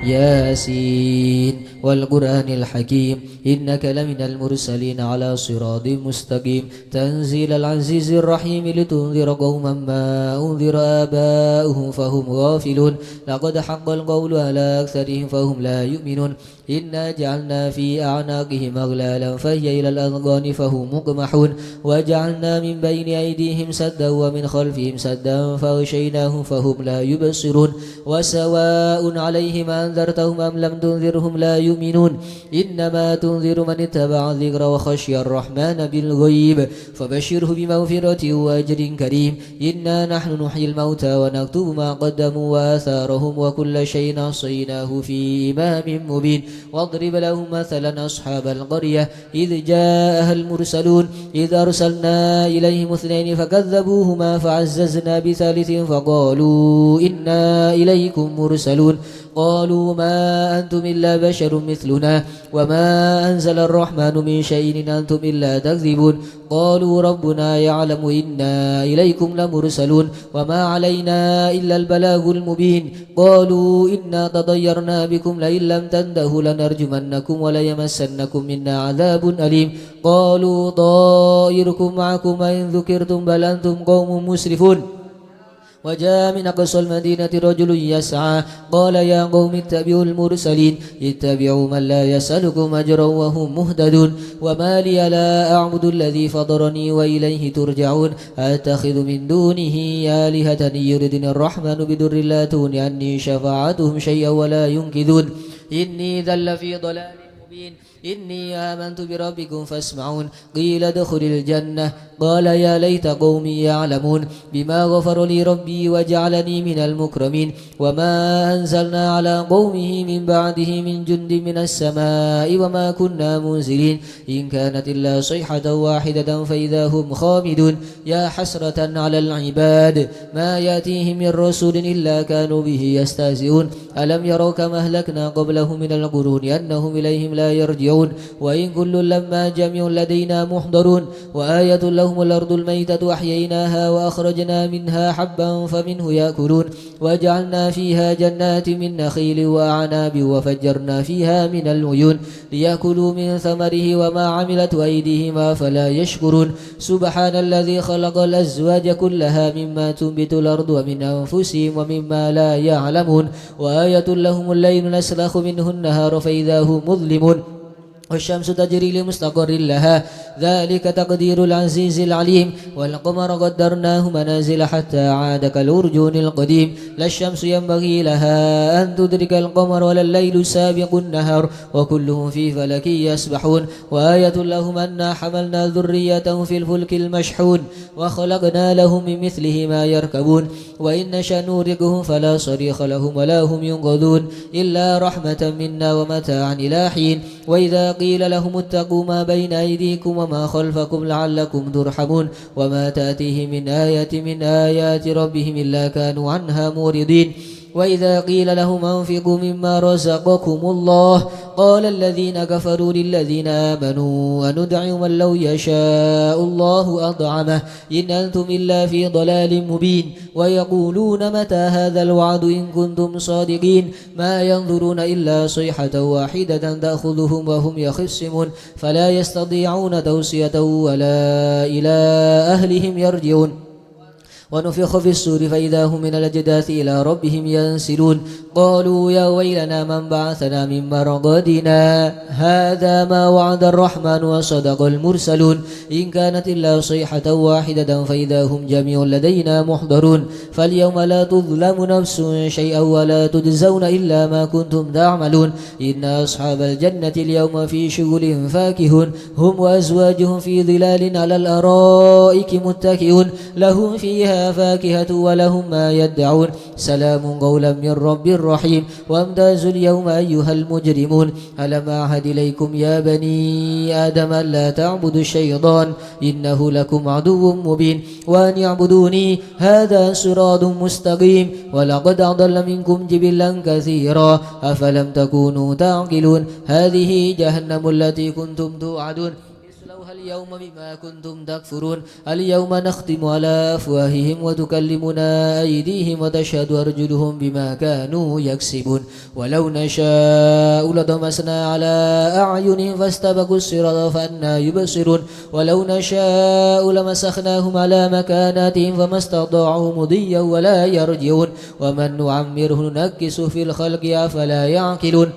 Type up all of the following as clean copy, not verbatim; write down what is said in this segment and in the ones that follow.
ياسين والقرآن الحكيم إنك لمن المرسلين على صراط مستقيم تنزيل العزيز الرحيم لتنذر قوما ما أنذر آباؤهم فهم غافلون لقد حق القول على أكثرهم فهم لا يؤمنون إنا جعلنا في أعناقهم أغلالا فهي إلى الأذقان فهم مقمحون وجعلنا من بين أيديهم سدا ومن خلفهم سدا فغشيناهم فهم لا يبصرون وسواء عليهم أنذرتهم أم لم تنذرهم لا يؤمنون إنما تنذر من اتبع الذكر وخشي الرحمن بالغيب فبشره بمغفرة وأجر كريم إنا نحن نحيي الموتى ونكتب ما قدموا وآثارهم وكل شيء أحصيناه في إمام مبين واضرب لهم مثلا أصحاب القرية إذ جاءها المرسلون إذ أرسلنا إليهم اثنين فكذبوهما فعززنا بثالث فقالوا إنا إليكم مرسلون قالوا ما أنتم إلا بشر مثلنا وما أنزل الرحمن من شيء إن أنتم إلا تكذبون قالوا ربنا يعلم إنا إليكم لمرسلون وما علينا إلا البلاغ المبين قالوا إنا تطيرنا بكم لئن لم تنتهوا لنرجمنكم وليمسنكم منا عذاب أليم قالوا طائركم معكم إن ذكرتم بل أنتم قوم مسرفون وجاء من أقصى المدينة رجل يسعى قال يا قوم اتبعوا المرسلين اتبعوا من لا يسألكم أجرا وهم مهتدون وما لي لا أعبد الذي فطرني وإليه ترجعون أتخذ من دونه آلهة يردني الرحمن بدر لا تغن عني شفاعتهم شيئا ولا ينقذون إني ذل في ضلال مبين إني آمنت بربكم فاسمعون قيل ادخل الجنة قال يا ليت قومي يعلمون بما غفر لي ربي وجعلني من المكرمين وما أنزلنا على قومه من بعده من جند من السماء وما كنا منزلين إن كانت إلا صيحة واحدة فإذا هم خامدون يا حسرة على العباد ما يأتيهم من رسول إلا كانوا به يستهزئون ألم يروا كما أهلكنا قبلهم من القرون أنهم إليهم لا يرجعون وإن كل لما جميع لدينا محضرون وآية لهم الأرض الميتة أحييناها وأخرجنا منها حبا فمنه يأكلون وجعلنا فيها جنات من نخيل وأعناب وفجرنا فيها من العيون ليأكلوا من ثمره وما عملت أيديهم فلا يشكرون سبحان الذي خلق الأزواج كلها مما تنبت الأرض ومن أنفسهم ومما لا يعلمون وآية لهم الليل نسلخ منه النهار فإذا هم مظلمون والشمس تجري لمستقر لها ذلك تقدير العزيز العليم والقمر قدرناه منازل حتى عاد كالأرجون القديم لا الشمس ينبغي لها أن تدرك القمر ولا الليل سابق النهار وكلهم في فلك يسبحون وآية لهم أنا حملنا ذريتهم في الفلك المشحون وخلقنا لهم من مثله ما يركبون وإن نشأ نورقهم فلا صريخ لهم ولا هم ينقذون إلا رحمة منا ومتاعا إلى حين وإذا قيل لهم اتقوا ما بين أيديكم وما خلفكم لعلكم ترحمون وما تأتيهم من آية من آيات ربهم إلا كانوا عنها موردين وإذا قيل لهم أنفقوا مما رزقكم الله قال الذين كفروا للذين آمنوا أندعو من لو يشاء الله أطعمه إن أنتم إلا في ضلال مبين ويقولون متى هذا الوعد إن كنتم صادقين ما ينظرون إلا صيحة واحدة تأخذهم وهم يخصمون فلا يستطيعون توصية ولا إلى أهلهم يرجعون ونفخ في السور فإذا هم من الأجداث إلى ربهم ينسلون قالوا يا ويلنا من بعثنا من مرقدنا هذا ما وعد الرحمن وصدق المرسلون إن كانت إلا صيحة واحدة فإذا هم جميع لدينا محضرون فاليوم لا تظلم نفس شيئا ولا تجزون إلا ما كنتم تعملون إن أصحاب الجنة اليوم في شغل فاكهون هم وأزواجهم في ظلال على الأرائك متكئون لهم فيها فاكهة ولهم ما يدعون سلام قولا من رب رحيم وامتازوا اليوم أيها المجرمون ألم أعهد إليكم يا بني آدم لا تعبدوا الشيطان إنه لكم عدو مبين وأن يعبدوني هذا صراط مستقيم ولقد أضل منكم جبلا كثيرا أفلم تكونوا تعقلون هذه جهنم التي كنتم توعدون اليوم بما كنتم تكفرون اليوم نختم على أفواههم وتكلمنا أيديهم وتشهد أرجلهم بما كانوا يكسبون ولو نشاء لطمسنا على أعينهم فاستبقوا الصراط فأنى يبصرون ولو نشاء لمسخناهم على مكاناتهم فما استطاعوا مضيا ولا يرجعون ومن نعمره ننكس في الخلق أفلا يعقلون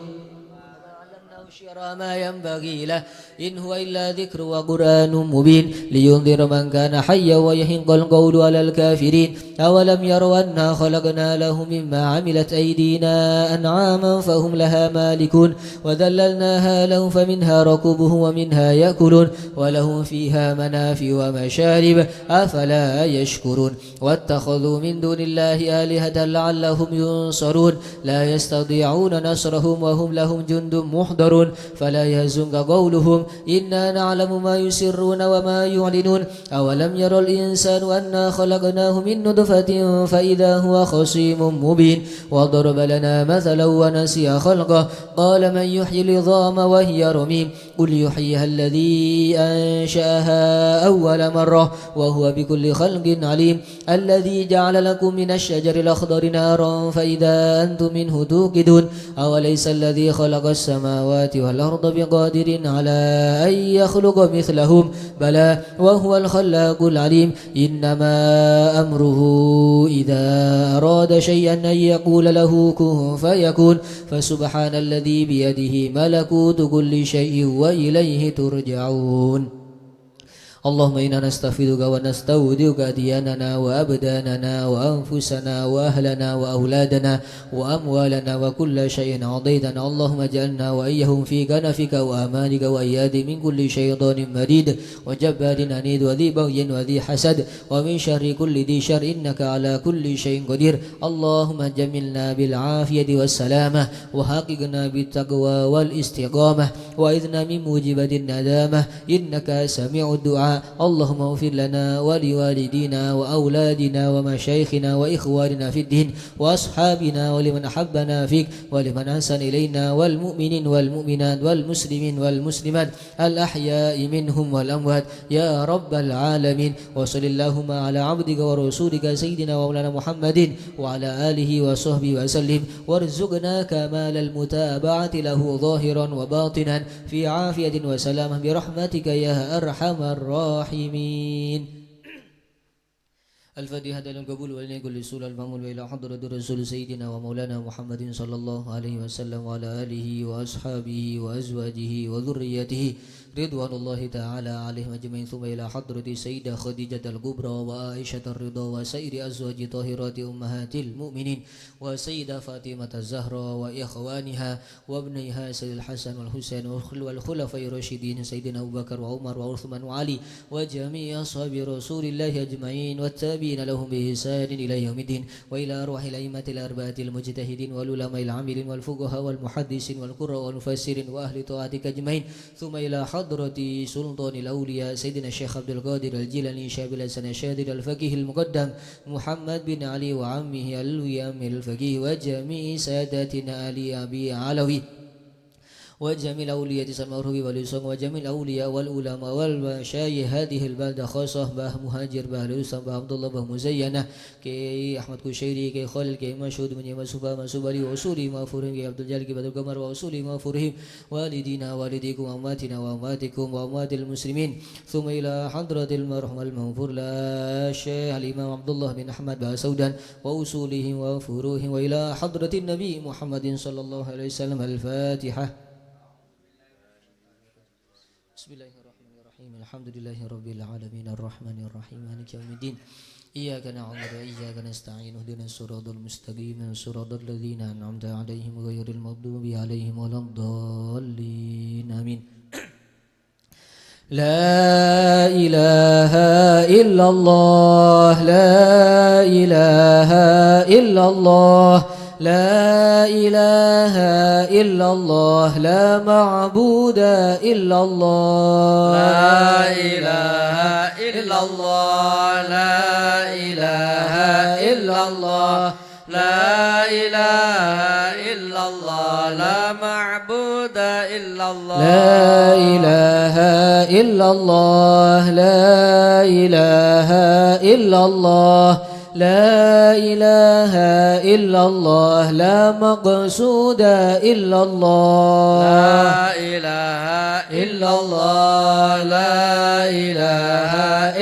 ما ينبغي له إن هو إلا ذكر وقرآن مبين لينذر من كان حيا ويحق القول على الكافرين أولم يروا أنا خلقنا لهم مما عملت أيدينا أنعاما فهم لها مالكون وذللناها لهم فمنها ركوبهم ومنها يأكلون ولهم فيها منافع ومشارب أفلا يشكرون واتخذوا من دون الله آلهة لعلهم ينصرون لا يستطيعون نصرهم وهم لهم جند محضرون فلا يهزنك قولهم إنا نعلم ما يسرون وما يعلنون أولم ير الإنسان أنا خلقناه من نطفة فإذا هو خصيم مبين وضرب لنا مثلا ونسي خلقه قال من يحيي العظام وهي رميم قل يحييها الذي أنشأها أول مرة وهو بكل خلق عليم الذي جعل لكم من الشجر الأخضر نارا فإذا أنتم منه توقدون أوليس الذي خلق السماوات والأرض بقادر على أن يخلق مثلهم بلى وهو الخلاق العليم إنما أمره إذا أراد شيئا أن يقول له كن فيكون فسبحان الذي بيده ملكوت كل شيء وإليه ترجعون اللهم إنا نستغفرك ونستودعك دياننا وأبداننا وأنفسنا وأهلنا وأولادنا وأموالنا وكل شيء عضيتنا اللهم اجعلنا وإياهم في كنفك وأمانك وإياد من كل شيطان مريد وجبار عنيد وذي بغي وذي حسد ومن شر كل ذي شر إنك على كل شيء قدير اللهم جملنا بالعافية والسلامة وحققنا بالتقوى والاستقامة وإذنا من موجبة الندامة إنك سميع الدعاء اللهم اغفر لنا ولوالدينا وأولادنا ومشايخنا وإخواننا في الدين وأصحابنا ولمن أحبنا فيك ولمن أحسن إلينا والمؤمنين والمؤمنات والمسلمين والمسلمات الأحياء منهم والأموات يا رب العالمين وصل اللهم على عبدك ورسولك سيدنا ومولانا محمد وعلى آله وصحبه وسلم وارزقنا كمال المتابعة له ظاهرا وباطنا في عافية وسلامة برحمتك يا أرحم الراحمين الفاتحة للقبول ولنا كل سورة المأمول وإلى حضرة رسول سيدنا ومولانا محمد صلى الله عليه وسلم وعلى آله وأصحابه وأزواجه وذريته رضوان الله تعالى عليهم أجمعين ثم إلى حضرة سيدة خديجة الكبرى وعائشة الرضا وسائر أزواج طاهرات أمهات المؤمنين وسيدة فاطمة الزهراء وإخوانها وابنيها سيد الحسن والحسين والخلفاء الراشدين سيدنا أبو بكر وعمر وعثمان وعلي وجميع أصحاب رسول الله أجمعين والتابعين لهم بإحسان إلى يوم الدين وإلى أرواح الأئمة الأربعة المجتهدين والعلماء العاملين والفقهاء والمحدثين والقراء والمفسرين وأهل طاعتك أجمعين ثم إلى حضرة سلطان الأولياء سيدنا الشيخ عبد القادر الجيلاني شاب الحسن الشاذلي الفقيه المقدم محمد بن علي وعمه الويام الفقيه وجميع ساداتنا آل أبي علوي وجميع الأولياء المعروف والإسلام وجميع الأولياء والعلماء والمشايخ هذه البلدة خاصة باه مهاجر باه الإسلام باه عبد الله باه مزينة كي أحمد كشيري كي خالد كي مشهود من يمسوفا مسوبري وصولي مغفورهم كي عبد الجلال كي بدر قمر وصولي مغفورهم والدينا والديكم وأماتنا وأماتكم وأمات المسلمين ثم إلى حضرة المرحوم المغفور لا الشيخ الإمام عبد الله بن أحمد باه سودان وأصولهم وفروهم وإلى حضرة النبي محمد صلى الله عليه وسلم الفاتحة بسم الله الرحمن الرحيم الحمد لله رب العالمين الرحمن الرحيم مالك يوم الدين إياك نعبد وإياك نستعين اهدنا الصراط المستقيم صراط الذين أنعمت عليهم غير المغضوب عليهم ولا الضالين آمين لا إله إلا الله لا إله إلا الله لا إله إلا الله لا معبود إلا الله لا إله إلا الله لا إله إلا الله لا إله إلا الله لا معبود إلا الله لا إله إلا الله لا إله إلا الله لا إله إلا الله لا مقصود إلا الله لا إله إلا الله لا إله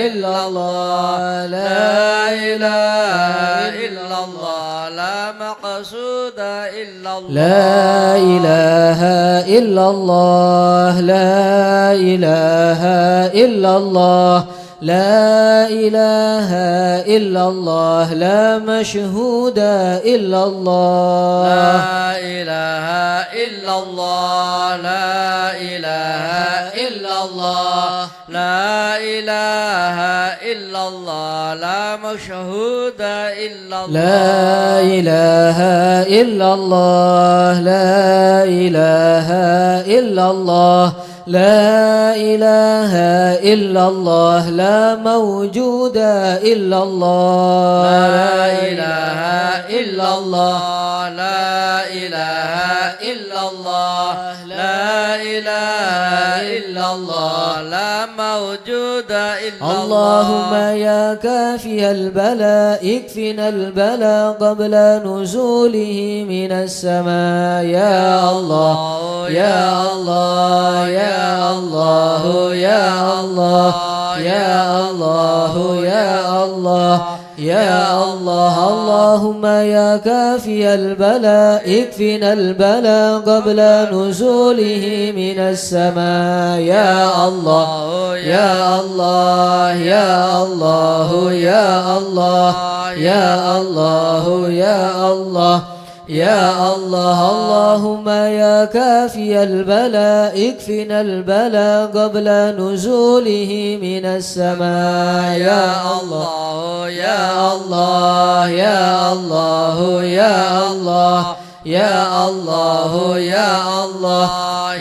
إلا الله لا إله إلا الله لا مقصود إلا الله لا إله إلا الله لا إله إلا الله لا إله إلا الله لا مشهود إلا الله لا إله إلا الله لا إله إلا الله لا إله إلا الله لا مشهود إلا الله لا إله إلا الله لا إله إلا الله لا إله إلا الله لا موجود إلا الله لا إله إلا الله لا إله إلا الله لا إله إلا الله لا موجود إلا الله اللهم يا كافي البلاء اكفنا البلاء قبل نزوله من السماء يا الله يا الله يا الله يا الله يا الله يا الله يا الله اللهم يا كافي البلاء اكفنا البلاء قبل نزوله من السماء يا الله يا الله يا الله يا الله يا الله يا الله يا الله اللهم يا كافي البلاء اكفنا البلاء قبل نزوله من السماء يا الله يا الله يا الله يا الله يا الله يا الله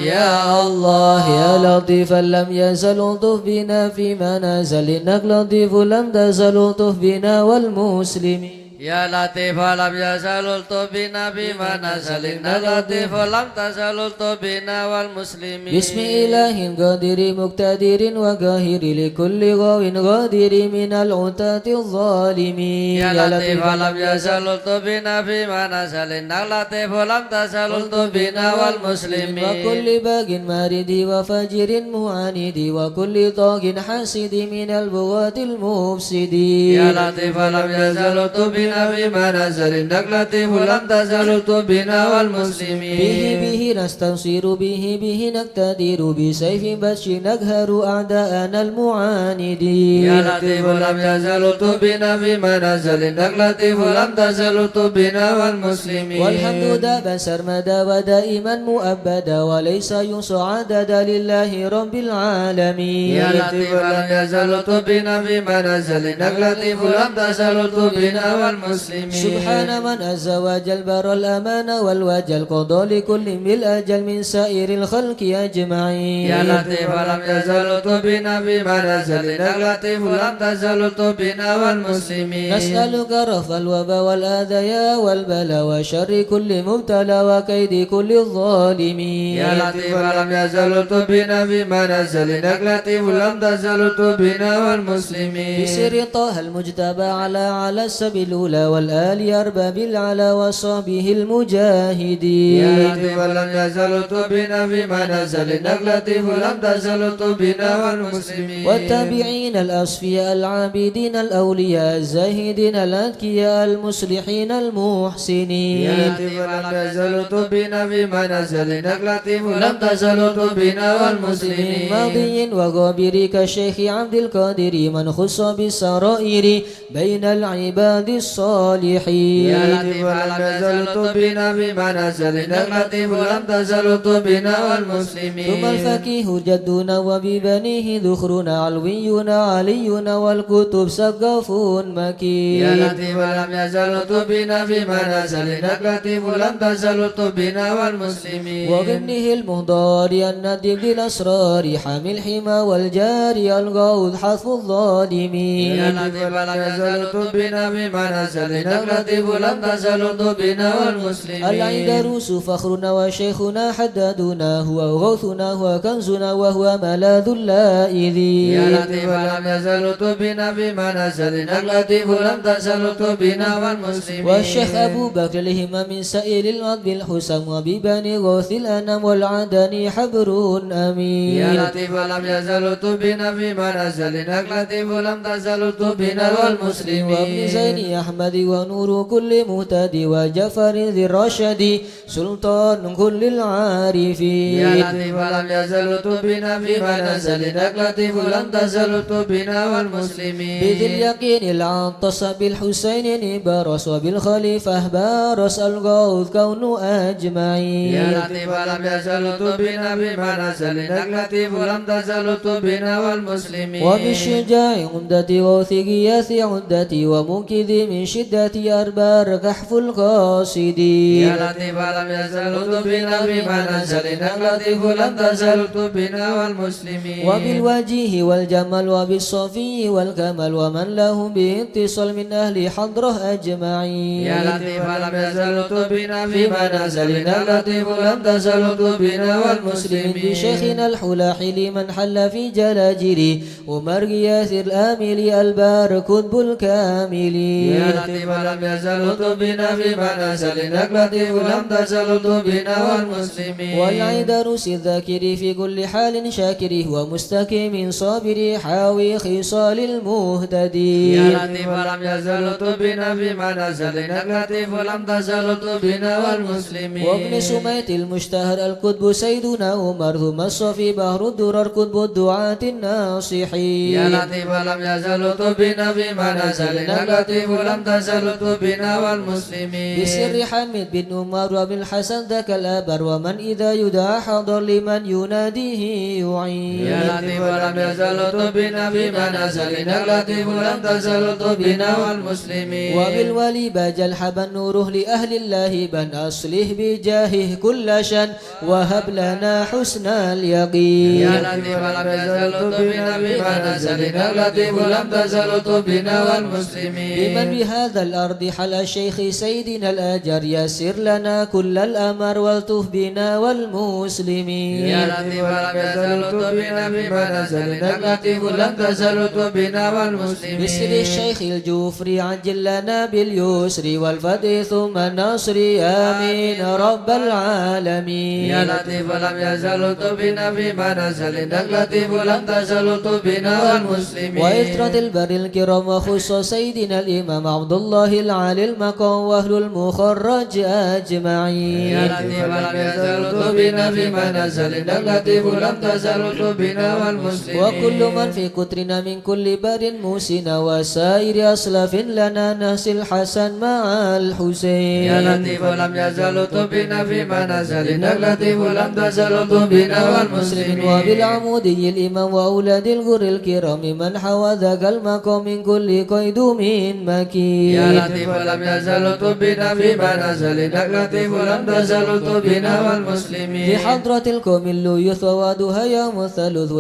يا الله يا لطيفا لم يزل لطف بنا فيما نزل إنك لطيف لم تزل لطف بنا والمسلمين يا لطيف لم يزل لطف بنا بما نزل إنك لطيف لم تزل لطف بنا والمسلمين بسم إله قادر مقتدر وقاهر لكل غاو غادر من العتاة الظالمين يا لطيف لم يزل لطف بنا بما نزل إنك لطيف لم تزل لطف بنا والمسلمين وكل باغ مارد وفاجر معاند وكل طاغ حاسد من البغاة المفسدين يا لطيف لم يزل لطف بنا بما نزل إنك لطيف لم تزل لطف بنا والمسلمين به نستنصر به نقتدر بسيف بطش نقهر أعداءنا المعاندين يا لطيف لم يزل لطف بنا بما نزل إنك لطيف لم تزل لطف بنا والمسلمين والحمد دابا سرمدا ودائما مؤبدا وليس ينصى عددا لله رب العالمين يا لطيف لم يزل لطف بنا بما نزل إنك لطيف لم تزل لطف بنا والمسلمين سبحان من عز وجل بر الأمان والوجل قضى لكل بالأجل من سائر الخلق أجمعين يا لطيف لم يزل لطف بنا بما نزل إنك لطيف لم تزل لطف بنا والمسلمين نسألك رفع الوباء والآذى والبلاء وشر كل مبتلى وكيد كل الظالمين يا لطيف لم يزل لطف بنا بما نزل إنك لطيف لم تزل لطف بنا والمسلمين بسر طه المجتبى على السبيل الأولى والآل أرباب العلا وصحبه المجاهدين يا لطيف لم يزل لطف بنا بما نزل إنك لطيف لم تزل لطف بنا والمسلمين والتابعين الأصفياء العابدين الأولياء الزاهدين الأذكياء المصلحين المحسنين يا لطيف لم يزل لطف بنا بما نزل إنك لطيف لم تزل لطف بنا والمسلمين ماضي وغابر كالشيخ عبد القادر من خص بالسرائر بين العباد الصالحين يا لطيف لم يزل لطف بنا بما نزل إنك لطيف لم تزل لطف بنا والمسلمين ثم الفقيه جدنا وببنيه ذخرنا علوينا علينا والكتب سقفون مكين يا لطيف لم يزل لطف بنا بما نزل إنك لطيف لم تزل لطف بنا والمسلمين وغنه المهدار الندب للأسرار حامي الحمى والجاري الغوث حذف الظالمين يا لطيف لم يزل لطف بنا بما منازل نقلة لم تزل بنا والمسلمين العيدروس فخرنا وشيخنا حدادنا هو غوثنا هو كنزنا وهو ملاذ اللائذين يا لطيف لم يزل بنا بمنازل نقلة لم تزل بنا والمسلمين والشيخ أبو بكر لهما من سائر الأرض الحسام وببني غوث الأنام والعدني حبر أمين يا لطيف لم يزل بنا بمنازل نقلة لم تزل بنا والمسلمين وابن زين أحمد ونور كل مهتدي وجفر ذي الرشد سلطان كل العارفين يا لطيف لم يزل بنا بمنازل نقلة لم تزل بنا والمسلمين بذي اليقين العطس بالحسين نبرس وبالخليفة بارس الغوث كون أجمعين يا لطيف لم يزل بنا بمنازل نقلة لم تزل بنا والمسلمين وبالشجاع عمدتي غوث غياث عدتي ومنكذ من شدة أربار كحف القاصدين يا لطيف لم يزل بنا بمنازل نقلة لم تزل بنا والمسلمين وبالوجيه والجمال وبالصفي والكمال ومن لهم باتصال من أهل حضره أجمعين يا لطيف لم يزل بنا بمنازل نقلة لم تزل بنا والمسلمين بشيخنا الحلاحي لمن حل في جلاجلي عمر غياث الآمل البار كتب الكاملين يا لطيف لم يزل بنا بمنازل نقلة لم تزل بنا والمسلمين والعيدروس الذاكر في كل حال شاكره ومستقيم صابر حاوي خصال المهتدين يا لطيف لم يزل بنا بمنازل نقلة لم تزل بنا والمسلمين وابن سميت المشتهر الكتب سيدنا عمر ثم الصفي بحر الدرر كتب الدعاة الناصحين يا لطيف لم يزل بنا بمنازل نقلة لم تزل بنا والمسلمين بسر حمد بن عمر وبالحسن ذاك الأبر ومن إذا يدعى حضر لمن يناديه يعين يا لطيف لم يزل بنا بمنازل نقلة لم تزل بنا والمسلمين وبالولي بجل حبا نوره لأهل الله بن أصله بجاهه كل شان وهب لنا حسن اليقين يا لطيف لم يزل بنا بمنازل نقلة لم تزل بنا والمسلمين بمن بهذا الأرض حل الشيخ سيدنا الأجر يسر لنا كل الأمر والطف بنا والمسلمين يا لطيف لم يزل بنا بمنازل نقلة لم تزل بنا والمسلمين بسر الشيخ الجوفري عجل لنا باليسر والفتح ثم النصر آمين رب العالمين يا لطيف لم يزل بنا بمنازل نقلة لم تزل بنا والمسلمين وإثرة البر الكرام وخص سيدنا الإمام عبد الله العالي المقام وأهل المخرج أجمعين يا لطيف لم يزل بنا بمنازل نقلة لم تزل بنا والمسلمين وكل من في كترنا من كل بر موسنا وسائر أسلاف لنا نهس الحسن مع الحسين يا لطيف لم يزل بنا بمنازل نقلة لم تزل بنا والمسلمين وبالعمودي الإمام وأولاد الغر الكرام من حوى ذاك المقام من كل قيدوم مكين يا لطيف لم يزل بنا بمنازل نقلة لم تزل بنا والمسلمين في حضرة القوم الليث ووادها يوم الثالث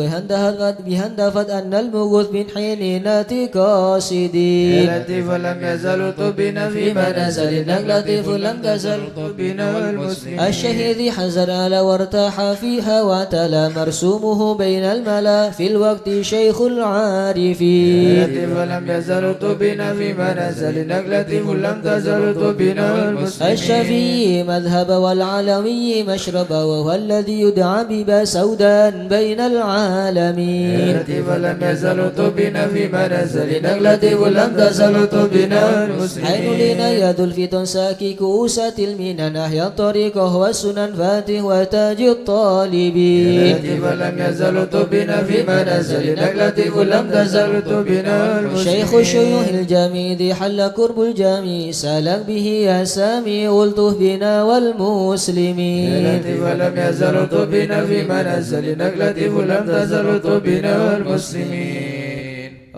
بهندفت أن المغوث من حين ناتي قاصدين يا لطيف لم يزل بنا بمنازل نقلة لم تزل بنا والمسلمين الشهيد حزن على وارتاح فيها وتلا مرسومه بين الملا في الوقت شيخ العارفين يا لطيف لم يزل بنا بمنازل نقلة لم تزل بنا والمسلمين الشفيع مذهب والعلوي مشرب وهو الذي يدعى ببا سودا بين يا العالمين لطيف لم يزل بنا بمنازل نقلة لم تزل بنا والمسلمين حين لنا يد الفتن ساكي كؤوسة المنن أحيا الطريقه والسنن فاتح وتاج يا الطالبين لطيف لم يزل بنا بمنازل نقلة لم تزل بنا والمسلمين شيخ الشيوخ الجميد حل كرب الجميع سالك به يا سامي قلته بنا يا والمسلمين لطيف لم يزل بنا بمنازل نقلة لم تزل بنا والمسلمين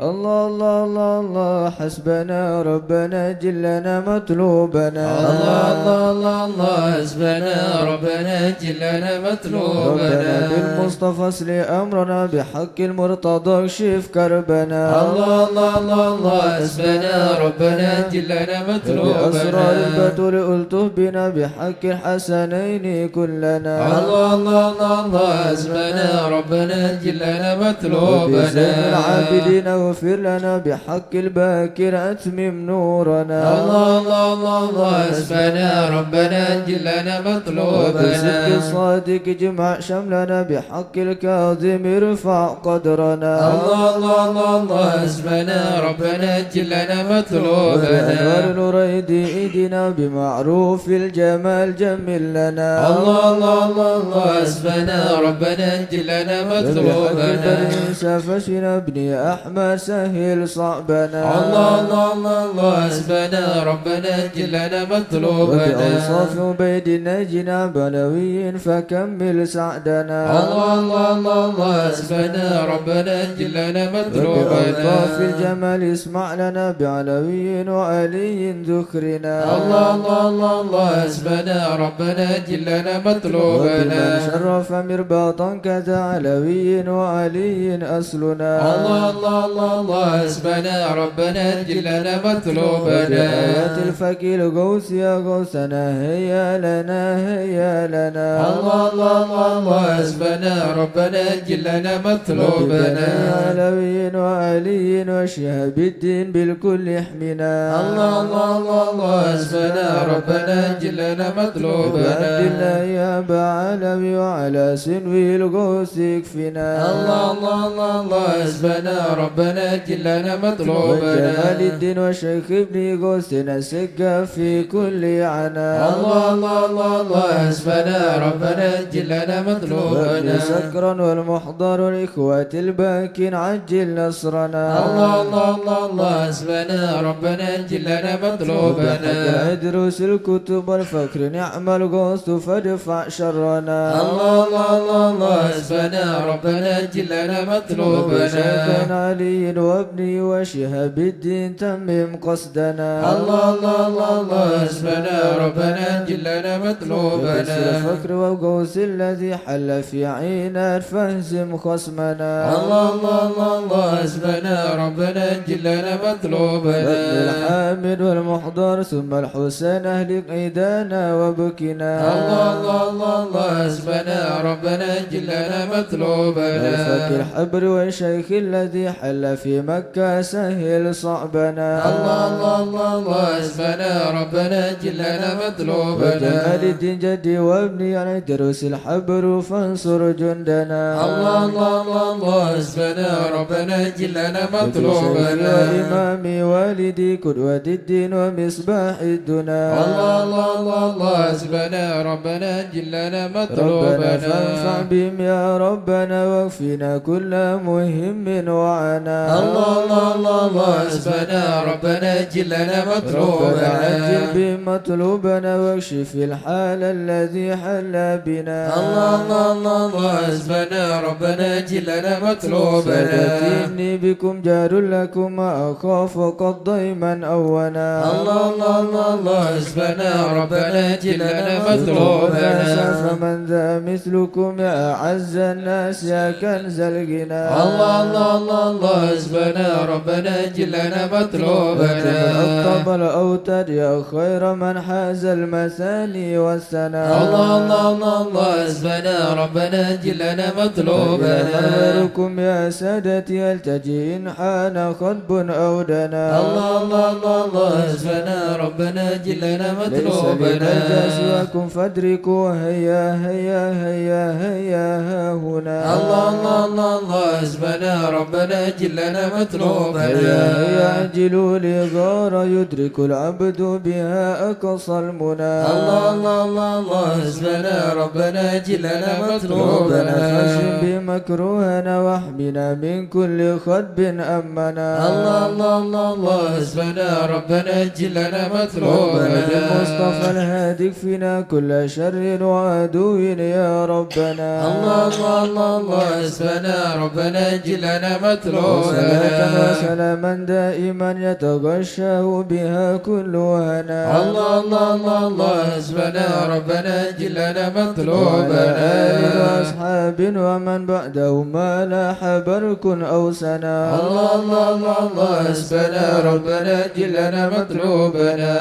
الله الله الله الله حسبنا ربنا جلنا مطلوبنا الله الله الله الله حسبنا ربنا جلنا مطلوبنا ربنا بالمصطفى اصل أمرنا بحق المرتضى اكشف كربنا الله الله الله الله حسبنا ربنا جلنا مطلوبنا بأسرار البتول ألطف بنا بحق الحسنين كلنا الله الله الله الله حسبنا ربنا جلنا مطلوبنا وبزين العابدين اغفر لنا بحق الباكر أتمم نورنا الله الله الله الله حسبنا ربنا جلنا مطلوبنا وبصدق الصادق اجمع شملنا بحق الكاظم ارفع قدرنا الله الله الله الله حسبنا ربنا جلنا وبأنوار مطلوبنا نوريد ايدنا بمعروف الجمال جمل لنا الله الله الله الله حسبنا ربنا جلنا وبحق مطلوبنا البرنس فشنا ابني أحمد سهل صعبنا الله الله الله الله حسبنا ربنا جلنا مطلوبنا وبأوصاف عبيد نجنا بلوي فكمل سعدنا الله الله الله الله حسبنا ربنا جلنا مطلوبنا وبألطاف الجمال اسمع لنا بعلوي وعلي ذكرنا الله الله الله الله حسبنا ربنا جلنا وبمن مطلوبنا شرف مرباطا كذا علوي وعلي أصلنا الله الله الله الله حسبنا ربنا جلنا مطلوبنا وبآيات الفقير غوث يا غوثنا هيا لنا هيا لنا الله الله الله الله حسبنا ربنا جلنا مطلوبنا علوي وعلي وشهاب الدين بالكل احمنا الله الله الله الله حسبنا ربنا جلنا وبعبد مطلوبنا الله يا أبا علوي وعلى سنوي الغوث يكفنا الله الله الله الله حسبنا ربنا جلنا وجمال مطلوبنا الدين وشيخ ابن غوثنا سقا في كل عنا الله الله الله الله حسبنا ربنا جلنا وابن مطلوبنا سكرا والمحضر الإخوة الباكين عجل نصرنا الله الله الله الله حسبنا ربنا جلنا وبحق مطلوبنا العدروس الكتب والفكر نعم الغوث فادفع شرنا الله الله الله الله حسبنا ربنا جلنا مطلوبنا وبشيخنا علي وابني وشهاب الدين تمم قصدنا الله الله الله الله حسبنا ربنا جلنا وبسر مطلوبنا الفكر والغوث الذي حل في عينا فاهزم خصمنا الله الله الله الله حسبنا ربنا جلنا وابن مطلوبنا الحامد والمحضر ثم الحسين أهلك عيدانا وبكنا الله الله الله الله حسبنا ربنا جلنا مطلوبنا الفك الحبر والشيخ الذي حل في مكة سهل صعبنا الله الله الله الله حسبنا ربنا جلنا مطلوبنا وجمال الدين جدي وابني على دروس الحبر فانصر جندنا الله الله الله الله حسبنا ربنا جلنا مطلوبنا وإمامي والدي قدوة الدين ومصباح الدنا الله الله الله الله حسبنا ربنا جلنا ربنا مطلوبنا فانفع بهم يا ربنا واكفنا كل مهم وعنا الله الله الله الله حسبنا ربنا جلنا ربنا عجل مطلوبنا بهم مطلوبنا واكشف الحال الذي حل بنا الله الله الله الله حسبنا ربنا جلنا مطلوبنا سادتي إني بكم جار لكم أخاف قد ضيما أونا الله الله الله الله حسبنا ربنا جلنا الناس مطلوبنا فمن ذا مثلكم يا أعز الناس يا كنز الغنى الله الله الله الله حسبنا ربنا جلنا مطلوبنا أطب الأوتاد يا خير من حاز المثاني والثناء الله الله الله الله حسبنا ربنا جلنا مطلوبنا غيركم يا سادتي التجي إن حان خطب أو دنا الله الله الله الله حسبنا ربنا جلنا ليس لنا مطلوبنا سواكم فادركوا هيا هيا هيا هيا ها هنا الله الله الله الله حسبنا ربنا جلنا هيا مطلوبنا هيا عجلوا لغار يدرك العبد بها أقصى المنى الله الله الله الله حسبنا ربنا جلنا ربنا مطلوبنا فاشم بمكروهنا واحمنا من كل خطب أمنا الله الله الله الله حسبنا ربنا جلنا ربنا مطلوبنا بالمصطفى الهادي فينا كل شر وعدو يا ربنا الله الله الله الله حسبنا ربنا جلنا مطلوبنا صلاة وسلاما دائما يتغشاه بها كل هنا. الله الله الله الله حسبنا ربنا جلنا وعلى مطلوبنا. آل وأصحاب ومن بعدهم ما لاح برك أو سنا. الله الله الله الله حسبنا ربنا جلنا مطلوبنا.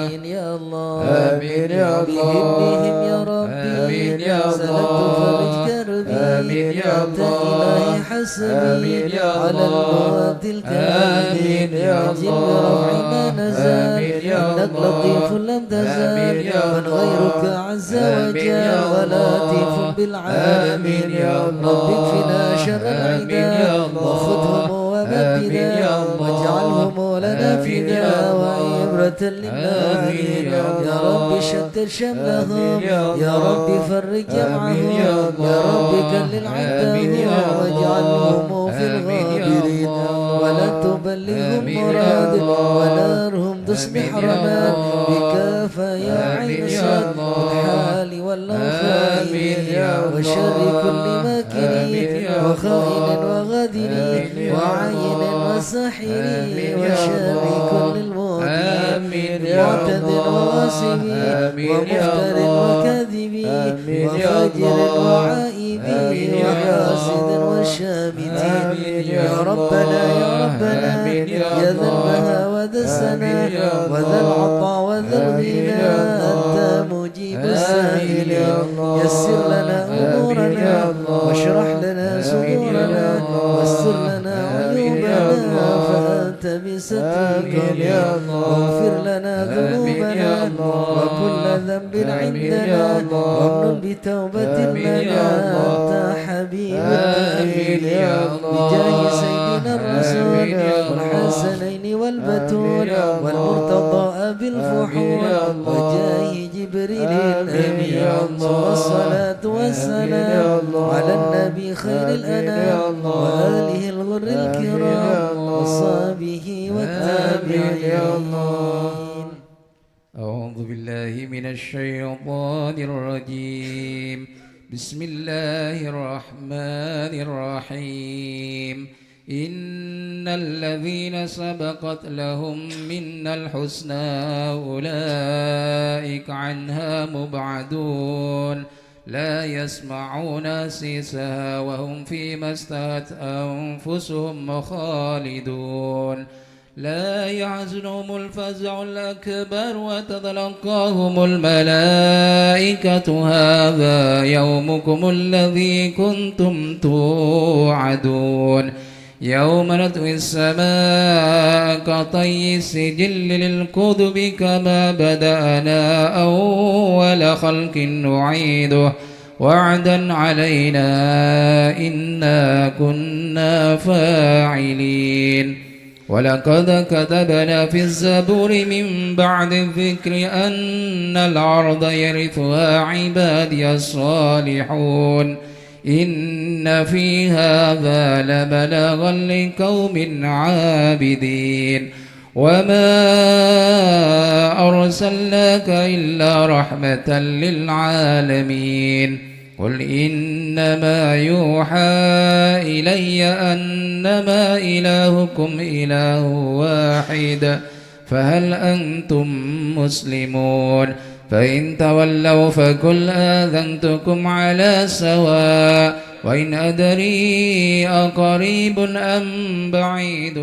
آمين يا الله آمين يا الله. بهم يا ربي آمين يا سلمت الله. فرج كربي آمين يا أنت الله. إلهي حسبي آمين يا على الله. المواد آمين الكريم يا أجل الله. برفع ما نزل آمين يا إنك الله. لطيف لم تزل آمين يا من الله. غيرك عز آمين يا وجل ولطيف الله. بالعالمين آمين يا الله. رب اكفنا شر آمين يا العدا الله. وخذهم آمين ومبدا يا الله. واجعلهم لنا آمين يا فدا الله. وعبرة آمين للناظرين يا يا الله. رب شتت شملهم آمين يا يا الله. رب فرج جمعهم آمين يا الله. يا رب كلل آمين يا عدهم الله. واجعلهم في آمين يا الغابرين الله. ولا تبلغهم آمين يا مراد الله. ونارهم تصبح آمين يا رماد الله. بكافة يا عين آمين يا صاد الله. والحال والأوفاء آمين يا الله. وشر كل ماكر آمين يا وخائن الله. وغادر آمين يا وعين الله. وساحر آمين يا وشر الله. كل المعتدين آمين يا معتد الله. وغاصب آمين يا ومفتر الله. وكاذب آمين يا وفاجر الله. وعائب آمين يا وحاسد الله. والشامتين آمين يا يا ربنا يا الله. ربنا آمين يا يا ذا الله. البهى وذا السنا آمين يا وذا الله. العطاء وذا آمين الغنى يا الله. أنت مجيب آمين السائلين يا الله. يسر لنا آمين أمورنا يا الله. واشرح لنا آمين يا صدورنا الله. واستر لنا آمين يا عيوبنا الله. فأنت بسترك آمين يا الله. واغفر لنا آمين يا ذنوبنا الله. وكل ذنب آمين يا عندنا الله. وامن بتوبة آمين يا لنا الله. أنت حبيب آمين يا التائبين الله. بجاه سيدنا الرسول آمين يا الله. والحسنين والبتول آمين يا الله. والمرتضى آمين بالفحول يا الله. وجاه جبريل آمين يا الأمين الله. ثم الصلاة آمين يا والسلام الله. على النبي خير آمين الأنام يا الله. وآله الغر آمين يا الكرام الله. وصحبه آمين يا الله. والتابعين أعوذ بالله من الشيطان الرجيم. بسم الله الرحمن الرحيم. إن الذين سبقت لهم منا الحسنى أولئك عنها مبعدون لا يسمعون سيسها وهم فيما اشتهت أنفسهم خالدون لا يحزنهم الفزع الأكبر وتتلقاهم الملائكة هذا يومكم الذي كنتم توعدون يوم نطوي السماء كطي السجل للكتب كما بدأنا أول خلق نعيده وعدا علينا إنا كنا فاعلين ولقد كتبنا في الزبور من بعد الذكر أن الأرض يرثها عبادي الصالحون إن في هذا لبلاغا لقوم عابدين وما أرسلناك إلا رحمة للعالمين قل إنما يوحى إلي أنما إلهكم إله واحد فهل أنتم مسلمون فإن تولوا فقل آذنتكم على سواء وإن أدري أقريب أم بعيد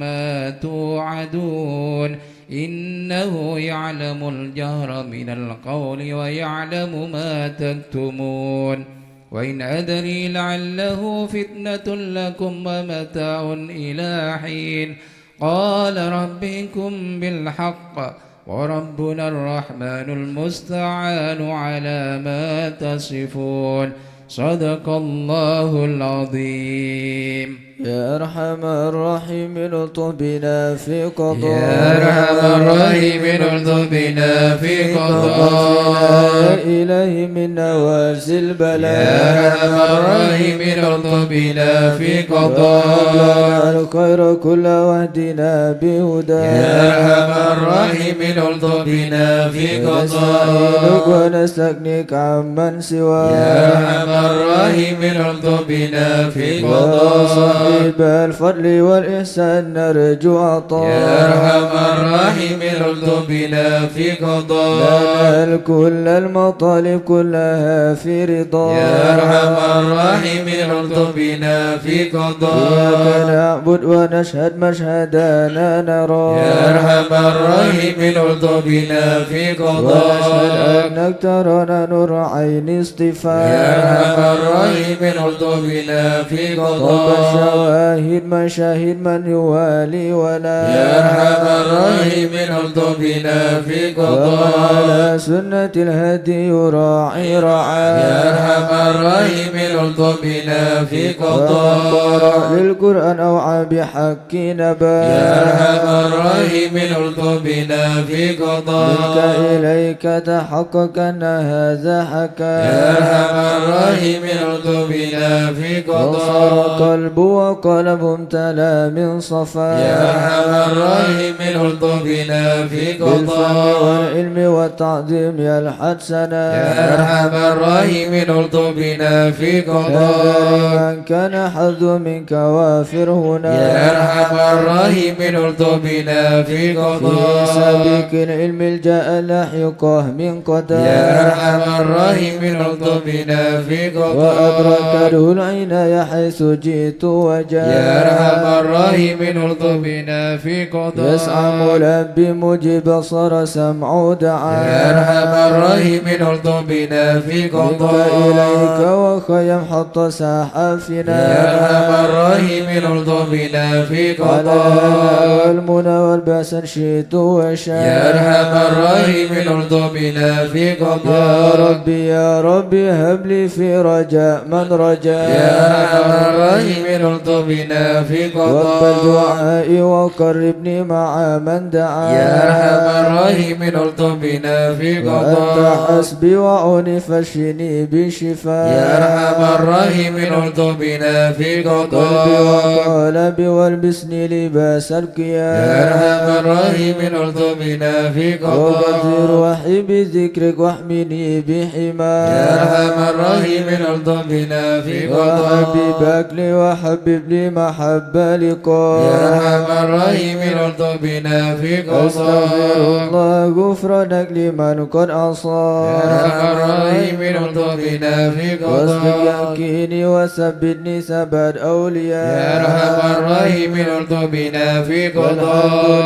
ما توعدون إنه يعلم الجهر من القول ويعلم ما تكتمون وإن أدري لعله فتنة لكم ومتاع إلى حين قال ربكم بالحق وربنا الرحمن المستعان على ما تصفون صدق الله العظيم يا أرحم الراحمين الطف بنا في قضاء يا أرحم الراحمين الطف بنا في قضاء يا إلهي من نوازل البلاء يا أرحم الراحمين الطف بنا في قضاء الخير كل واهدنا بهدى يا أرحم الراحمين الطف بنا في نستعينك قضاء ونستغنيك عمن سواك يا أرحم الراحمين الطف بنا في قضاء واجب الفضل والإحسان نرجو عطاء يا أرحم الراحمين الطف بنا في قضاء ننال كل المطالب كلها في رضا يا أرحم الراحمين الطف بنا في إياك قضاء نعبد ونشهد مشهدنا نرى يا أرحم الراحمين الطف بنا في ونشهد قضاء أنك ترانا نور عين اصطفاء يا أرحم الراحمين الطف بنا في رب قضاء الشواهد مشاهد من يوالي ولا يا أرحم الراحمين الطف بنا في ومن قضاء على سنة الهدي يراعي رعاه يا أرحم الراحمين الطف بنا في ومن قضاء قرأ للقرآن أوعى بحق نبا يا أرحم الراحمين الطف بنا في منك قضاء إليك تحقق أن هذا حكى يا أرحم الراحمين الطف بنا في وصار قضاء قلب وقلب امتلى من صفا يا أرحم الراحمين الطف بنا في بالفهم قضاء والعلم والتعظيم يلحد سنا يا أرحم الراحمين الطف بنا في هذا قضاء لمن كان حظ منك وافر هنا يا أرحم الراحمين الطف بنا في في قضاء سبيك العلم الجاء لاحقه من قدر يا أرحم الراحمين الطف بنا في قضاء وأدركته العناية حيث جئت وجاء يا أرحم الراحمين الطف بنا في قضاء يسعى ملبي مجيب صار سمع دعاء يا أرحم الراحمين الطف بنا في منك قضاء إليك وخيم حط سحافنا يا أرحم الراحمين الطف بنا في على الهنا قضاء والمنى والبأس شئت وشاء يا أرحم الراحمين الطف بنا في يا قضاء ربي يا ربي هب لي في رجاء من رجاء يا أرحم الراحمين الطف بنا في واقبل قضاء دعائي وقربني مع من دعا يا أرحم الراحمين الطف بنا في وأنت قضاء حسبي وعوني فاشفني بشفاء يا أرحم الراحمين الطف بنا في قلبي قضاء وقلبي والبسني لباس القيام يا أرحم الراحمين الطف بنا في وكثير قضاء وحي بذكرك واحمني بحماك يا أرحم الراحمين الطف بنا في قضاء وحبيبك لي وحبب لي محبة لقاء يا أرحم الراحمين الطف بنا في أستغفر قضاء الله غفرانك لمن قد يا عصى أرحم الراحمين الطف بنا في واسبق قضاء يمكيني وثبتني ثبات يا أولياء أرحم الراحمين الطف بنا في والحمد قضاء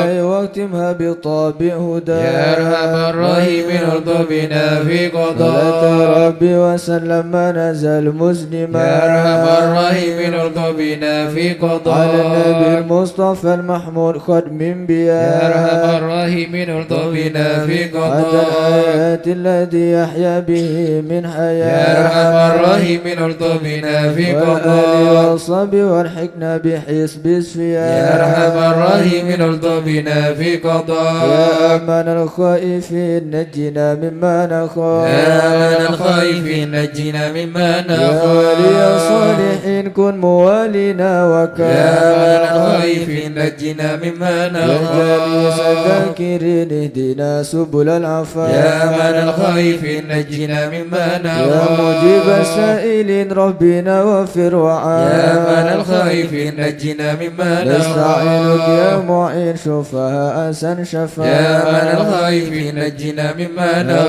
لله واختمها بطابع هدى يا أرحم الراحمين الطف بنا في صلاة قضاء ربي وسلم ما نزل مسلما يا أرحم الراحمين الطف بنا في على النبي قضاء المصطفى المحمود ختم بيا يا أرحم الراحمين الطف بنا في حتى قضاء الآيات الذي يحيا به من يا حياة أرحم الراحمين الطف بنا في والآل قضاء والصب والحكمة بحسب يا السفيان أرحم الراحمين الطف بنا في يا قضاء أمن الخائفين نجنا مما نخاف يا من الخائفين نجنا مما يا ولي نخاف الصالحين كن موالينا وكان يا من الخائفين نجنا مما يا جليس نخاف الذاكرين اهدنا سبل العفاف يا من الخائفين نجنا مما يا مجيب نخاف السائلين ربنا وفر وعاف يا من الخائفين نجنا مما نستعينك يا نخاف معين شفاء أسن شفاء يا من الخائفين نجنا مما لنا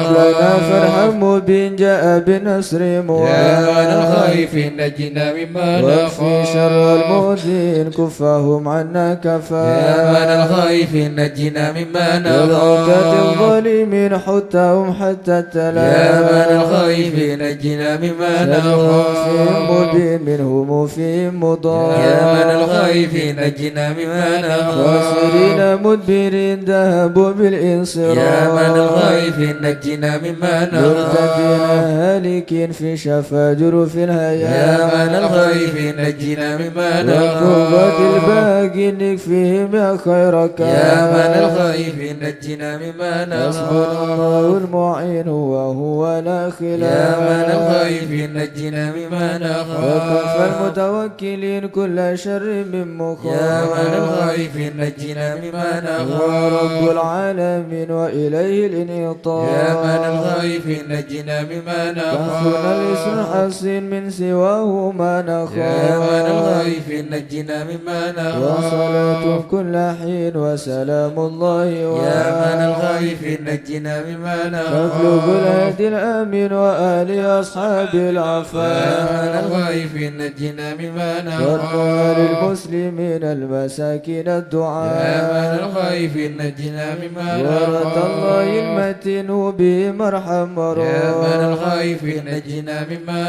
فرحا نخاف مبين جاء بنصر يا من موعد الخائفين نجنا مما واكفي شر نخاف المؤذين كفاهم عنا كفا يا من الخائفين نجنا مما والعقد نخاف الظالمين حتهم حتى يا التلا من الخائفين نجنا مما شرهم فيهم نخاف مبين منهم فيهم مضار يا من الخائفين نجنا مما خاسرين نخاف مدبرين ذهبوا بالانصراف يا من الخائفين نجنا مما مبتدين نخاف هالكين في شفا جرف يا الهيام من الخائفين نجنا مما وقوة نخاف الباقي نكفيهم يا خيرك يا من الخائفين نجنا مما حسبنا الله نخاف المعين وهو لا يا من خلاف الخائفين نجنا مما وكفى نخاف المتوكلين كل شر من مخاف يا من الخائفين نجنا مما هو رب نخاف العالمين وإليه الانعطاف يا من الخائفين نجنا مما كفنا الاسم نخاف حسين من سواه ما يا نخاف من الخائف نجنا مما نخاف وصلاة في كل حين وسلام الله يا من الخائف نجنا مما مخلوق نخاف الهدي الأمين وآل أصحاب يا من العفاف الخائف نجنا مما والنار نخاف المسلمين المساكين يا من الدعاء الخائف نجنا مما ورد الله نخاف المتين به مرحم يا من ورد الخائف نجنا مما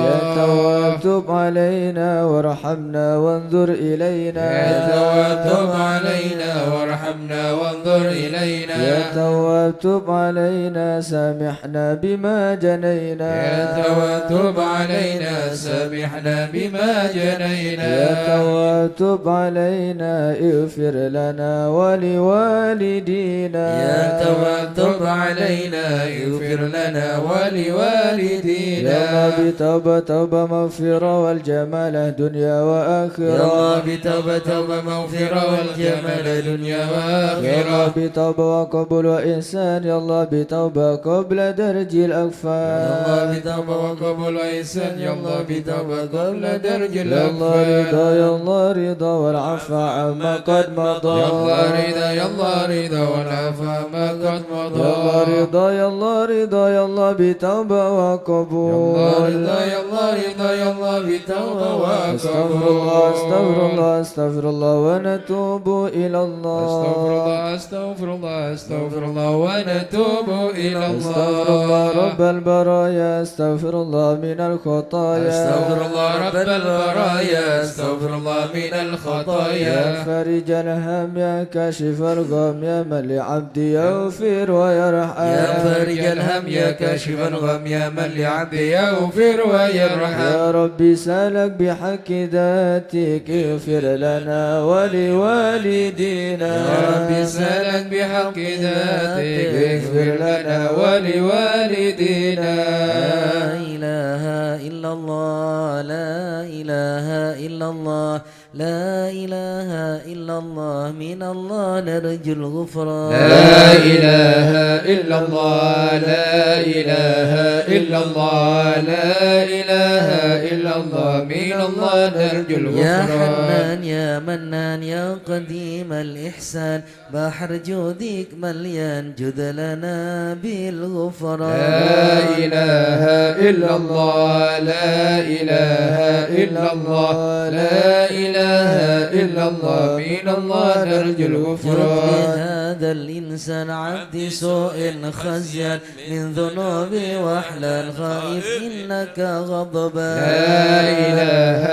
يا تواب نخاف تب علينا وارحمنا وانظر إلينا يا تواب تب علينا وارحمنا وانظر إلينا يا تواب تب علينا سامحنا بما جنينا يا تواب تب علينا سامحنا بما جنينا يا تواب تب علينا اغفر لنا ولوالدينا يا تواب تب علينا اغفر لنا ولوالدينا يا رب توبة توبة مغفرة والجمال دنيا يا وآخرة الله بتوبة توبة مغفرة والجمال دنيا يا وآخرة رب توبة وقبول وإحسان يا الله بتوبة قبل درج يا الأكفان الله بتوبة وقبول وإحسان يا الله بتوبة قبل درج يا الله الأكفان رضا يا الله رضا والعفو عما قد مضى يا الله رضا يا الله رضا والعفو ما قد مضى يا الله رضا يا الله رضا يا الله بتوبة يا الله وقبول رضا يا الله رضا يا الله بتوبة استغفر الله استغفر وقبول الله استغفر الله ونتوب إلى الله استغفر الله استغفر الله ونتوب إلى استغفر الله الله رب البرايا استغفر الله من الخطايا استغفر الله رب البرايا استغفر الله من يا الخطايا فرج الهم يا كاشف الغم يا من لعبدي يغفر ويرحم يا فارج الهم يا كاشف الغم يا من لعبدي يغفر ويرحم يا ربي سالك بحق ذاتك اغفر لنا ولوالدينا يا ربي سألك بحق ذاتك اغفر لنا ولوالدينا لا إله إلا الله لا إله إلا الله لا إله إلا الله من الله نرجو الغفران لا إله إلا الله لا إله إلا الله لا إله إلا الله من الله نرجو يا الغفران حنان يا منان يا قديم الإحسان بحر جودك مليان جد لنا بالغفران لا إله إلا الله لا إله إلا الله لا إله إلا الله من الله نرجو الغفران هذا الإنسان عبد سوء خزيان من ذنوبي وحلا خائف إنك غضبان لا إله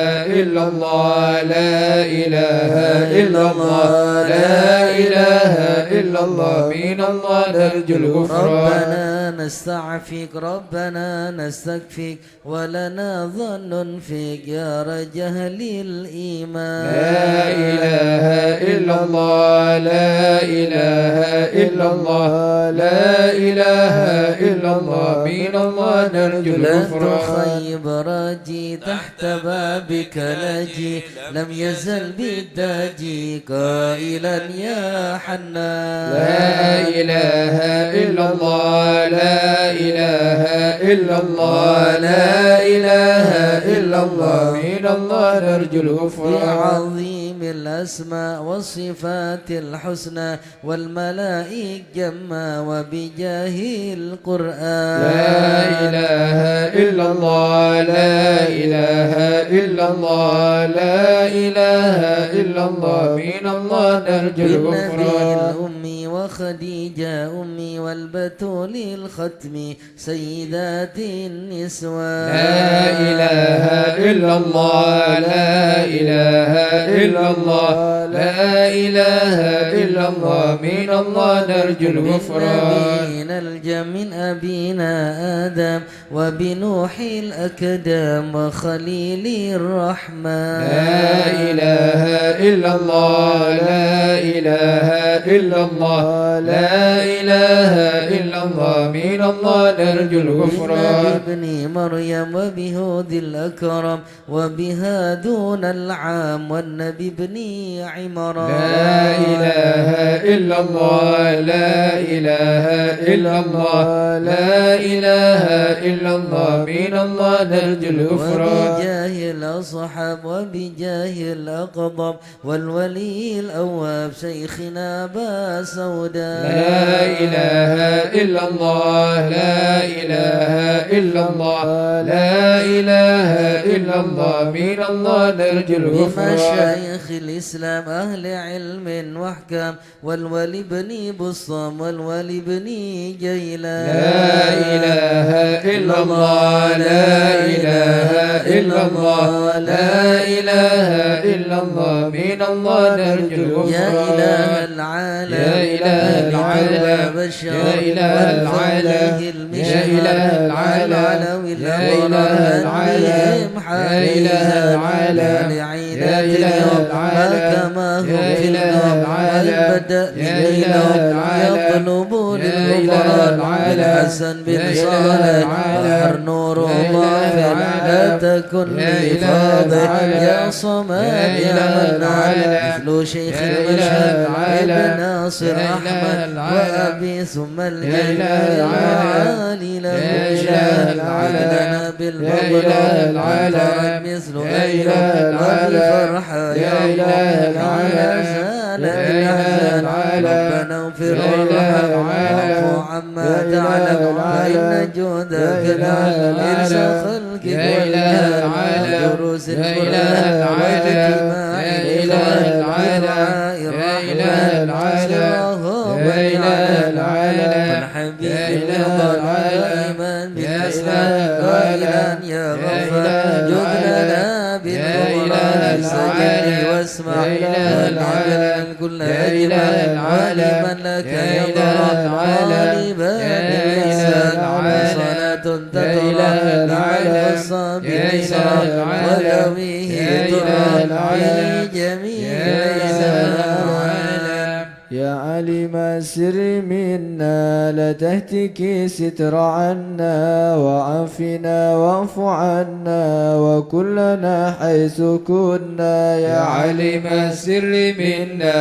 إلا الله لا إله إلا الله لا إله إلا الله من الله نرجو الغفران ربنا نستعفيك ربنا نستكفيك ولنا ظن فيك يا رجل الإيمان لا إله إلا الله لا إله إلا الله لا إله إلا الله من الله نرجو لا الغفران تخيب راجي تحت بابك نجي لم يزل بالداجي قائلا يا حنان لا إله إلا الله لا إله إلا الله لا إله إلا الله من الله نرجو الغفران بعظيم الأسماء والصفات الحسنى والملائك جما وبجاه القرآن لا إله إلا الله لا إله إلا الله لا إله إلا الله من الله نرجو بالنبي الغفران الأمي وخديجة أمي والبتول الختم سيدات النسوان لا إله إلا الله لا إله إلا الله لا إله إلا الله من الله نرجو الغفران نبينا الجم من أبينا آدم وبنوح الأكدام وخليل الرحمن لا إله إلا الله لا إله إلا الله لا إله إلا الله من الله نرجو الغفران ابن مريم وبهود الأكرم وبها دون العام والنبي ابن عمران لا إله إلا الله لا إله إلا الله لا إله إلا الله من الله نرجو الغفران وبجاه الأصحاب وبجاه الأقطب والولي الأواب شيخنا أبا سوداء لا إله إلا الله لا إله إلا الله لا إله إلا الله من الله نرجو الغفران بمشايخ الإسلام أهل علم وأحكام والولي بن بصام والولي بن جيلان لا إله إلا الله لا إله إلا الله لا إله إلا الله من الله نرجو الغفران يا إله العالم يا إله العالم يا إله العالم يا إله العالم يا إله العالم يا إله العالم يا إله العالم يا إله العالم يا إله العالم يطلب يا إله العالم الحسن بن صالح بحر نور الله لا تكن لي فاضح يا صمد يا منعم مثل شيخ المشهد ابن ناصر أحمد وأبي ثم الجليل العالي له لنا بالفضل مثل أيها وبفرحة يا الله ربنا اغفر وارحم عما تعلم فإن جودك لا إرسى خلقك والإله دروس القرآن والاجتماع الدعاء والحبيب الإيمان بالإسلام قائلا يا غفار جد لنا بالقرآن سجد واسمع والعبد كل أجمع ولمن لك يضرب طالبا بالإحسان صلاة تقرأ لمن الصابر وذويه ترى في جميع يا علم السر منا لا تهتكي ستر عنا وعافنا واعف عنا وكلنا حيث كنا يا علم السر منا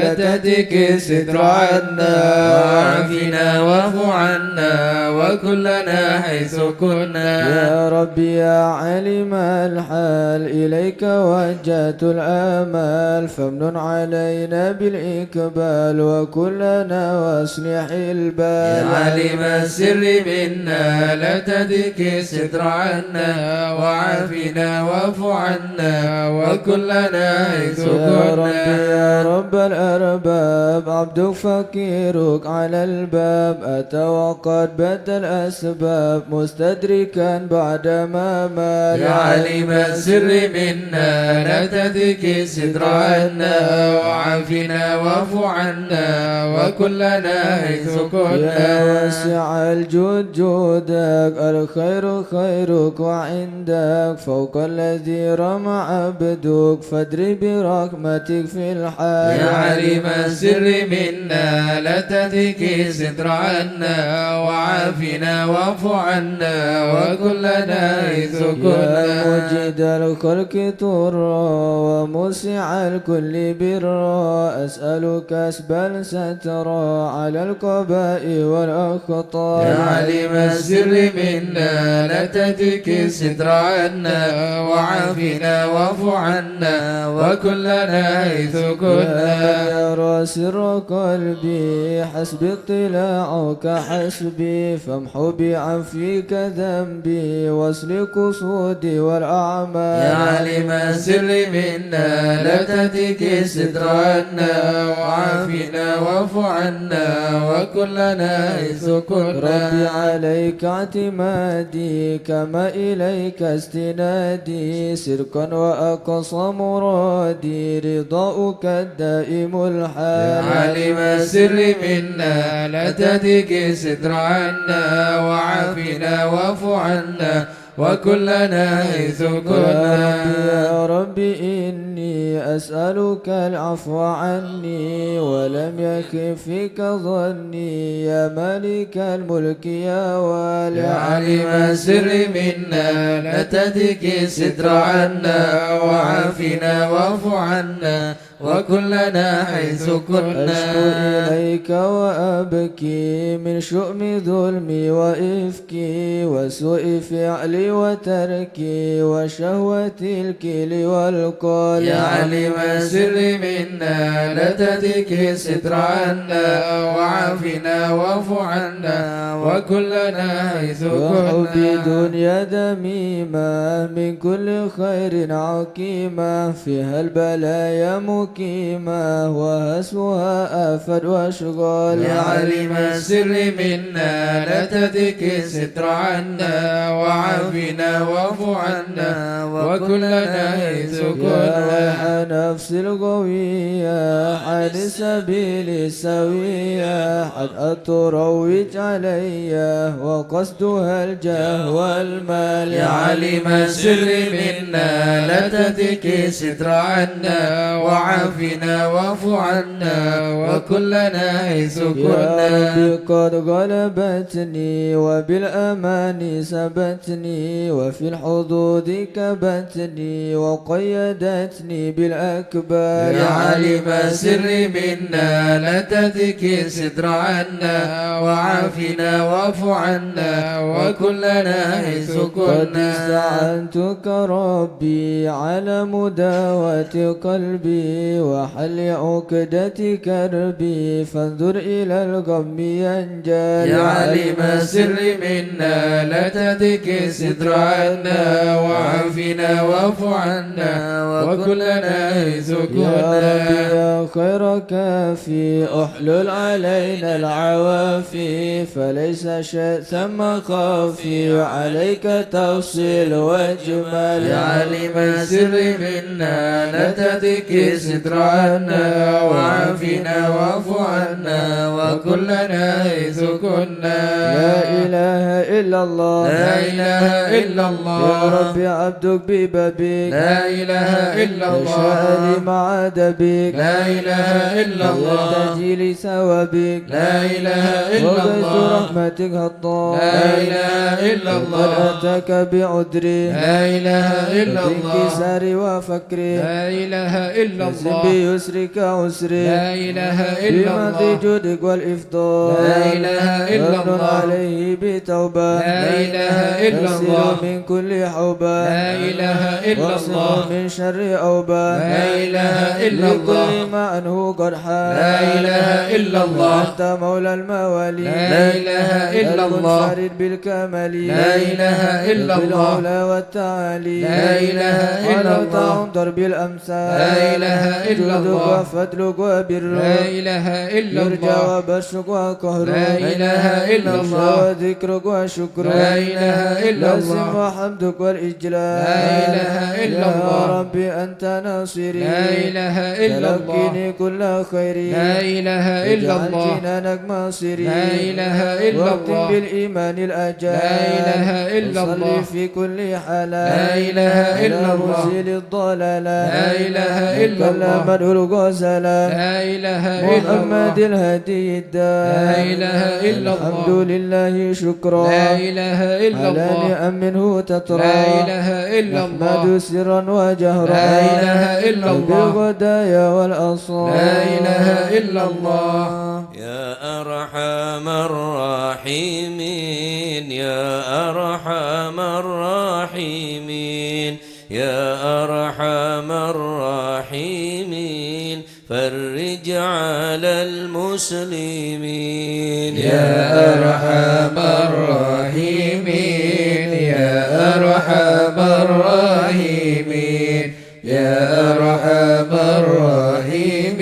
لا تهتك ستر عنا وعافنا واعف عنا وكلنا حيث كنا يا ربي يا علم الحال إليك وجهت الآمال فامنن علينا بالإقبال وكلنا واصلح البال يا علم السر منا لا تهتك ستر عنا وعافنا واعف عنا وكلنا حيث يا ربي كنا يا رب الأرباب عبدك فقيرك على الباب أتى وقد بات الأسباب مستدركا بعدما مال يا علم السر منا لا تهتك ستر عنا وعافنا واعف عنا وكلنا حيث يا كنا واسع الجود جودك الخير خيرك وعندك فوق الذي رمى عبدك فادري برحمتك في الحال يا علم السر منا لا تهتك ستر عنا وعافنا واعف عنا وكلنا حيث يا كنا مجد الخلق طرا وموسع الكل برا أسألك أسبل سترا على القباء والأخطاء يا علم السر منا لا تهتك ستر عنا وعافنا واعف عنا وكلنا حيث كنا يرى سر قلبي حسب اطلاعك حسبي فامحو بعفوك ذنبي واصل قصودي والأعمال يا علم السر منا لا تهتك ستر عنا وعافنا واعف عنا وكلنا حيث ربي كنا عليك اعتمادي كما إليك استنادي سركا وأقصى مرادي رضاؤك الدائم يا الحال عالم السر منا لا تهتك ستر عنا وعافنا واعف عنا وكلنا حيث كنا يا ربي إني أسألك العفو عني ولم يكفك ظني يا مالك الملك يا والي يا علم السر منا لا تهتك ستر عنا وعافنا واعف عنا وكلنا حيث أشكو كنا إليك وأبكي من شؤم ظلمي وإفكي وسوء فعلي وتركي وشهوة الكل والقال يا علم السر منا لا تتك الستر عنا وعافنا واعف عنا وكلنا حيث وحب كنا دنيا دميمة من كل خير عقيمة فيها البلايا مقيمة وهسوها آفات وأشغال يا علم السر منا لا تتك الستر عنا وعافنا واعف عنا وكلنا حيث يا كنا روح نفس القوية عن السبيل السوية حتى تروج علي وقصدها الجاه والمال يا علم السر منا لا تتك ستر عنا وعافنا واعف عنا وكلنا حيث يا كنا ربي قد غلبتني وبالأمان سبتني وفي الحدود كبتني وقيدتني بالأكبار يا علم السر منا لا تتك ستر عنا وعافنا واعف عنا وكلنا حيث قد كنا استعنتك ربي على مداوة قلبي وحل عقدة كربي فانظر إلى الغم ينجل يا علم السر منا لا تتك ستر عنا وعافنا واعف عنا وكلنا حيث يا كنا ربي يا خير كافي احلل علينا العوافي فليس شيء ثم خافي عليك تفصيل واجمال يا علم السر منا لا تتك ستر عنا وعافنا واعف عنا وكلنا حيث كنا لا إله إلا الله لا إله إلا الله يا ربي عبدك ببابك لا إله إلا الله يشاء مع أدبك لا إله إلا الله يلتجي لثوابك لا إله إلا وبيت الله رحمتك هطال لا إله إلا قد الله أتاك بعذري لا إله إلا الله بانكساري وفكري لا إله إلا يزن الله بيسرك عسري لا إله إلا بمضي الله جودك والإفضال لا إله إلا أمن الله عليه بتوبة لا إله إلا نسره الله من كل حوبة لا إله إلا واقسمه الله من شر أوبة لا إله إلا الله لكل ما عنه قد حال لا إله إلا الله أنت مولى الموالي لا إله إلا الله المنفرد بالكمال لا إله إلا الله بالعلا والتعالي لا إله إلا ولو الله تعن ضرب الأمثال لا إله إلا جودك الله وفضلك وبرك لا إله إلا يرجى الله وبشرك وقهرك لا إله إلا الله وذكرك وشكرك لا إله إلا لازم الله وحمدك والإجلال لا إله إلا الله يا ربي أنت ناصري لا إله إلا الله تلقيني كل خير لا إله إلا اجعل الله جنانك مصيري لا إله إلا واختم الله بالإيمان الأجال لا إله إلا وصلي الله في كل حال لا إله إلا الله مرسل الضلال لا إله إلا الله كلمه الغزل لا إله إلا محمد الله الهدي الدال لا إله إلا الحمد الله لله شكرا لا إله إلا على الله نعم منه تترى لا إله إلا الله نحمد سرا وجهرا لا إله إلا الله بالغدايا والأصال لا إله إلا الله يا أرحم الراحمين يا أرحم الراحمين يا أرحم الراحمين فرج على المسلمين يا أرحم الراحمين يا أرحم الراحمين يا أرحم الراحمين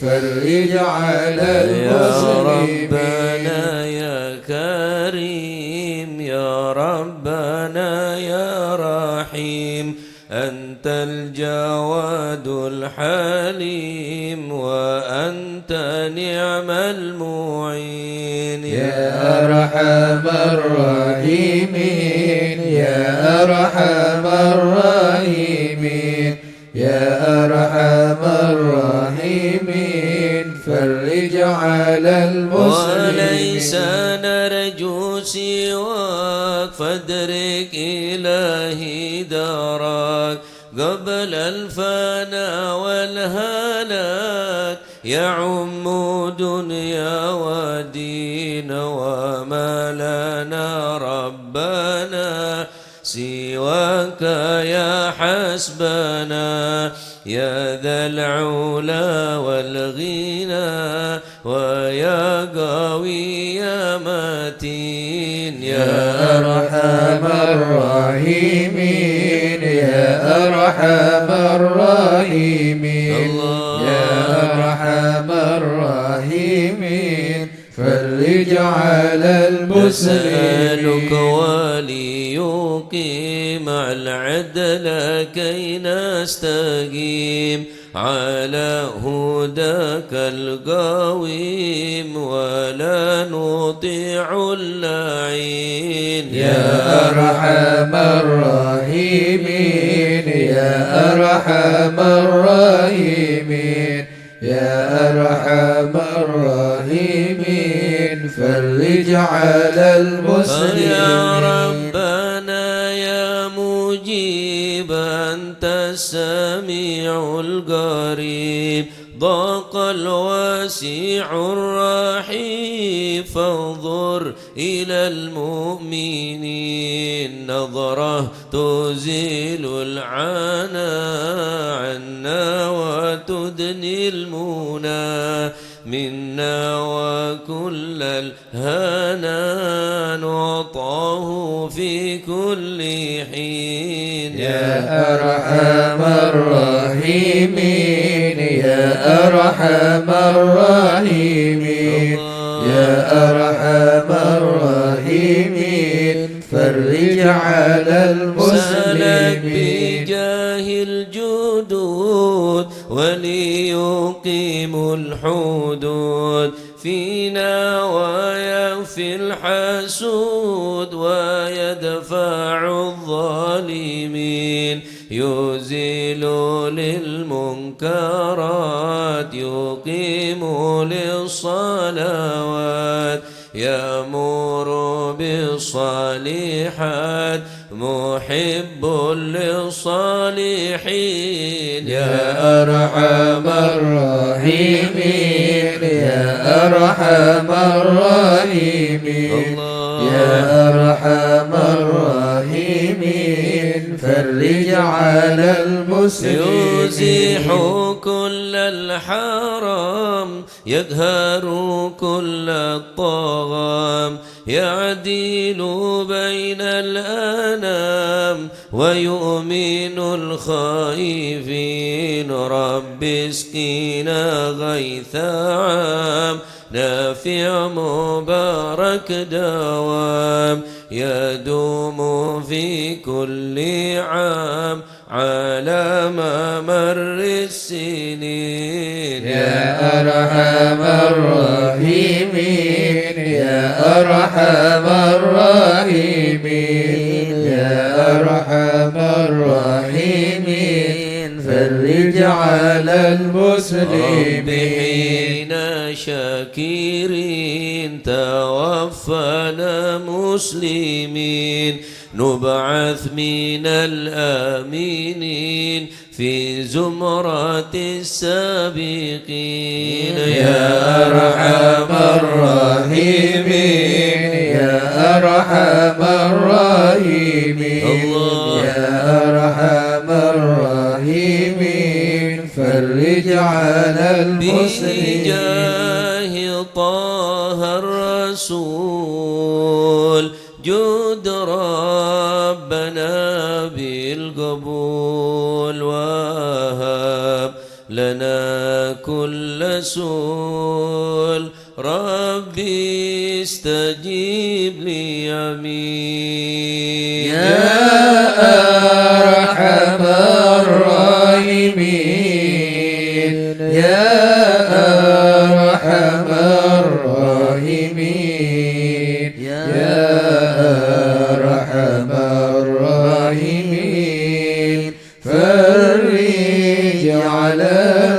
فرج على المسلمين ربنا يا كريم يا ربنا يا رحيم أنت الجواد الحليم وأنت نعم المعين يا أرحم الراحمين يا أرحم الراحمين يا أرحم الراحمين فرج على وليس المسلمين نرجو سواك فادرك إلهي دارك قبل الفنا والهلاك يعم دنيا ودين وما لنا ربنا سواك يا حسبنا يا ذا العلا والغنى ويا قوي يا متين يا أرحم الراحمين يا أرحم الراحمين يا أرحم الراحمين فرج على نسألك المسلمين وليقيم العدل كي نستقيم على هداك القويم ولا نطيع اللعين يا أرحم الراحمين يا أرحم الراحمين يا أرحم الراحمين فرج على المسلمين يا ربنا يا مجيب أنت السميع القريب ضاق الواسع الرحيم فانظر إلى المؤمنين نظرة تزيل العنا عنا وتدني المنى منا وكل الهنا نعطاه في كل حين يا أرحم الراحمين يا أرحم الراحمين يا أرحم الراحمين فرج على المسلمين بجاه الجدود وليقيم الحدود فينا وينفي الحسود ويدفع الظالمين يزيل للمنكرات يقيم للصلوات يأمر بالصالحات محب للصالحين يا أرحم الراحمين يا أرحم الراحمين يا أرحم الراحمين فرج على المسلمين يزيح كل الحرام يقهر كل الطغام يعدل بين الأنام ويؤمن الخائفين رب اسقنا غيث عام نافع مبارك دوام يدوم في كل عام على مر السنين يا أرحم الراحمين يا أرحم الراحمين يا أرحم الراحمين فرج على المسلمين حين شاكرين توفنا مسلمين نبعث من الآمنين في زمرة السابقين يا أرحم الراحمين يا أرحم الراحمين يا أرحم الراحمين فرج على المسلمين بجاه طه الرسول جود ربنا بالقبول وهب لنا كل سؤل ربي استجيب لي آمين يا أرحم الراحمين يا أرحم الراحمين يا أرحم الراحمين فرج على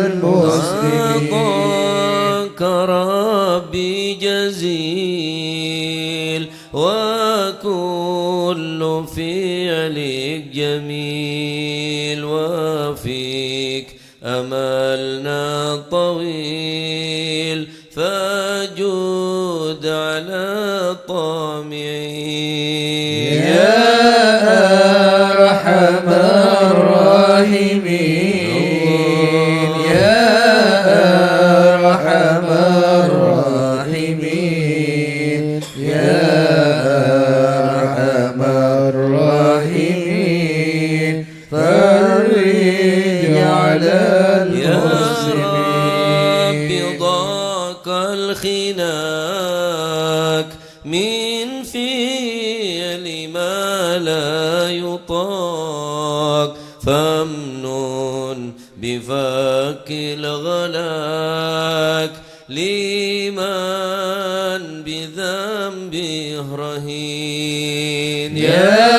المسلمين أعطاك ربي جزيل وكل فعلك جميل أملنا طويل فجود على الطامعين يا أرحم الراحمين يا أرحم الراحمين يا أرحم الراحمين فرج على المسلمين يا رب ضاق الخناق من فعل ما لا يطاق فامنن بفك الغلاك لمن بذنبه رهين يا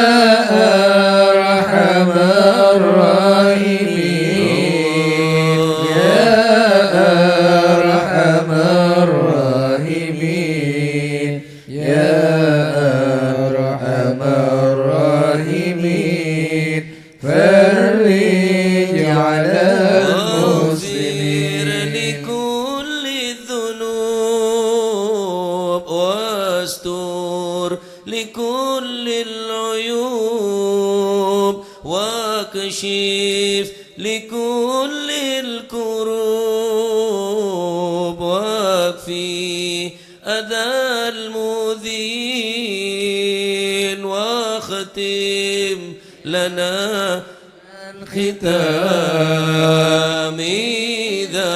أرحم الراحمين يا أرحم الراحمين يا أرحم الراحمين فرج على واغفر لكل الذنوب واستر لكل العيوب واكشف لكل الكروب واكفي أذى المؤذين واختم لنا الختام إذا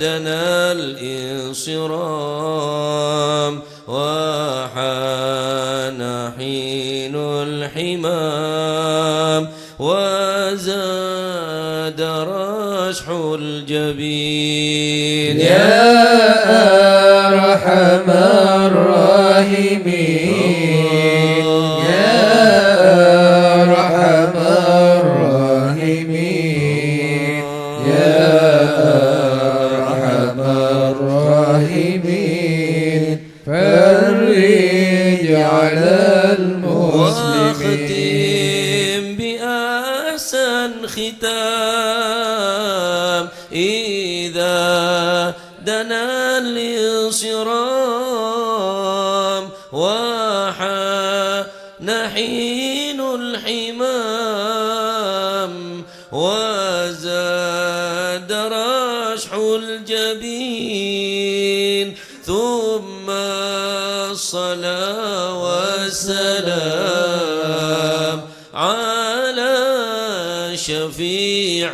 دنا الانصرام وحان حين الحمام وزاد رشح الجبين يا أرحم الراحمين يا أرحم الراحمين يا أرحم الراحمين فرج على المسلمين واختم بأحسن ختام إذا دنا الانصرام وحان حين الحمام وزاد رشح الجبين ثم الصلاة والسلام على شفيع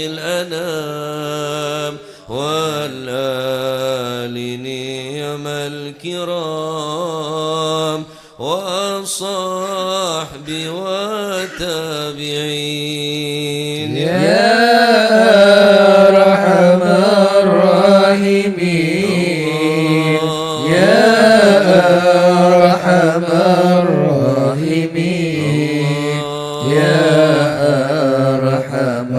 الأنام والآل نعم الكرام والصحب والتابعين يا أرحم الراحمين يا أرحم الراحمين يا أرحم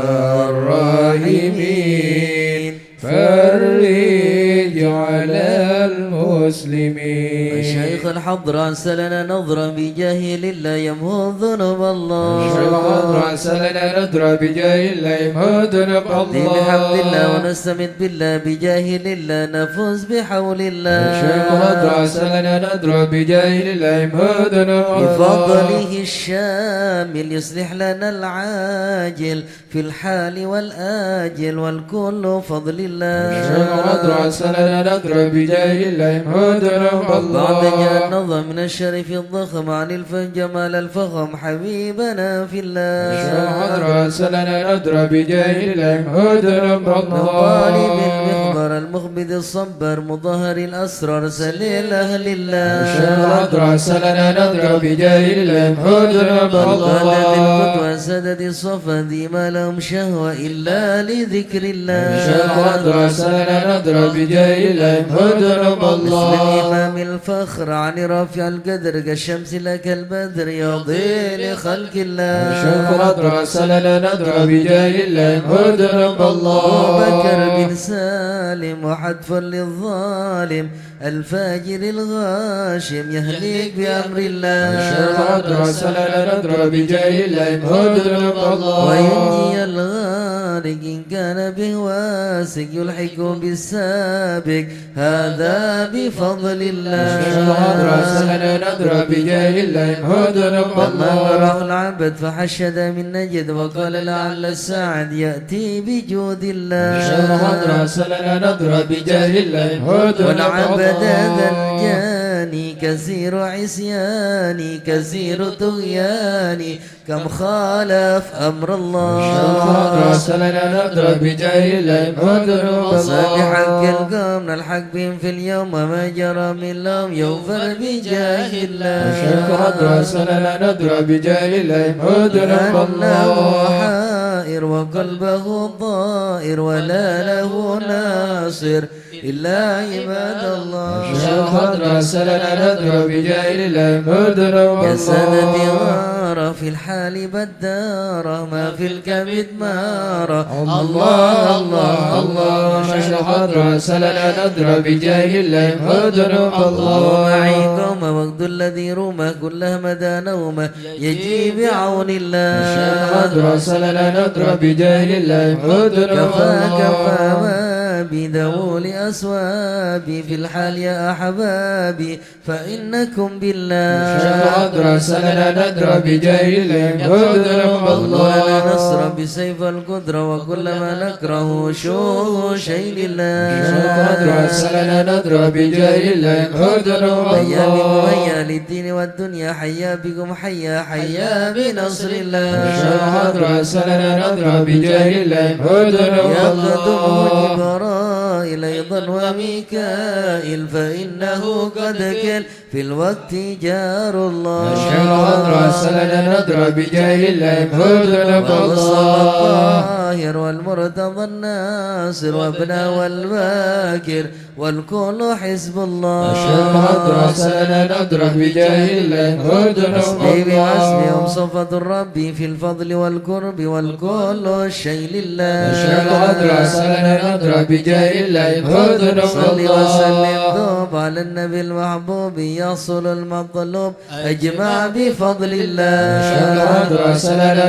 الراحمين فرج على المسلمين. الشيخ الحضر أرسلنا نظرا بجاه لله يمحو الذنوب الله. الشيخ الحضر أرسلنا نظرا بجاه الله يمحو الذنوب الله. بحمد الله ونستمد بالله بجاه لله نفوز بحول الله. الشيخ الحضر أرسلنا نظرا بجاه لله يمحو الذنوب الله. بفضله الشامل يصلح لنا العاجل في الحال والآجل والكل فضل الله. الشيخ الحضر أرسلنا نظرا بجاه الله يمحو الذنوب الله. بعد جاء النظم من الشريف الضخم عن الجمال الفخم حبيبنا في الله. الشيخ الحضر أرسلنا نظرا بجاه الله يمحو الذنوب الله. طالب المخبر المخبد الصبر مظهر الأسرار سليل أهل الله. الشيخ الحضر أرسلنا نظرا بجاه الله يمحو الذنوب الله. القدوة سدد الصفا ذي ما لهم شهوة إلا لذكر الله. الشيخ الحضر أرسلنا نظرا بجاه الله يمحو الذنوب الله. مثل الإمام الفخر عن رافع القدر كالشمس لك البدر يضيء لخلق الله. الشيخ الحضر أرسلنا نظرا بجاه الله يمحو الذنوب الله. وبكر بن سالم وحتف للظالم الفاجر الغاشم يهلك بأمر الله. الشيخ الحضر أرسلنا نظرا بجاه الله يمحو الذنوب الله. وينجي الغاشم فارق إن كان به واسق يلحق بالسابق هذا بفضل الله ندر بجاه الله هدنا لما رأى العبد فحشد من نجد وقال لعل الساعد يأتي بجود الله ندر بجاه الله هدنا والعبد ذا الجاني كثير عصياني كثير طغياني كم خالف أمر الله ندر بجاه الله هدنا بحق القوم نلحق بهم في اليوم وما جرى من لهم يغفر بجاه الله ندر بجاه الله هدنا أنه حائر وقلبه ضائر ولا له ناصر إلا عباد الله ندر بجاه الله هدنا جسد غار في الحال بدارة ما في الكبد مارة الله الله الله ندر بجاه الله هدنا الله معيكم وقت الذي رومه كله مدى نومه يجي بعون الله ندر بجاه الله هدنا كفى ما بذول أسوابي في الحال يا أحبابي فإنكم بالله ندر بجاه الله هدنا الله لا نصر بسيف القدرة وكل ما نكره شوه شيء لله ندر بجاه الله هدنا حيا بكم حيا للدين والدنيا حيا بكم حيا حيا بنصر الله ندر بجاه الله هدنا يقدمه جبرائيل أيضا وميكائيل فإنه قد كل في الوقت جار الله ندر بجاه الله هدنا الطاهر والمرتضى الناصر وابنه والباكر والكل حزب الله ندر بجاه الله هدنا حسبي بحسبهم صفة الرب في الفضل والقرب والكل الشيء لله ندر بجاه الله هدنا صل وسلم دوب على النبي المحبوب يصل المطلوب أجمع بفضل الله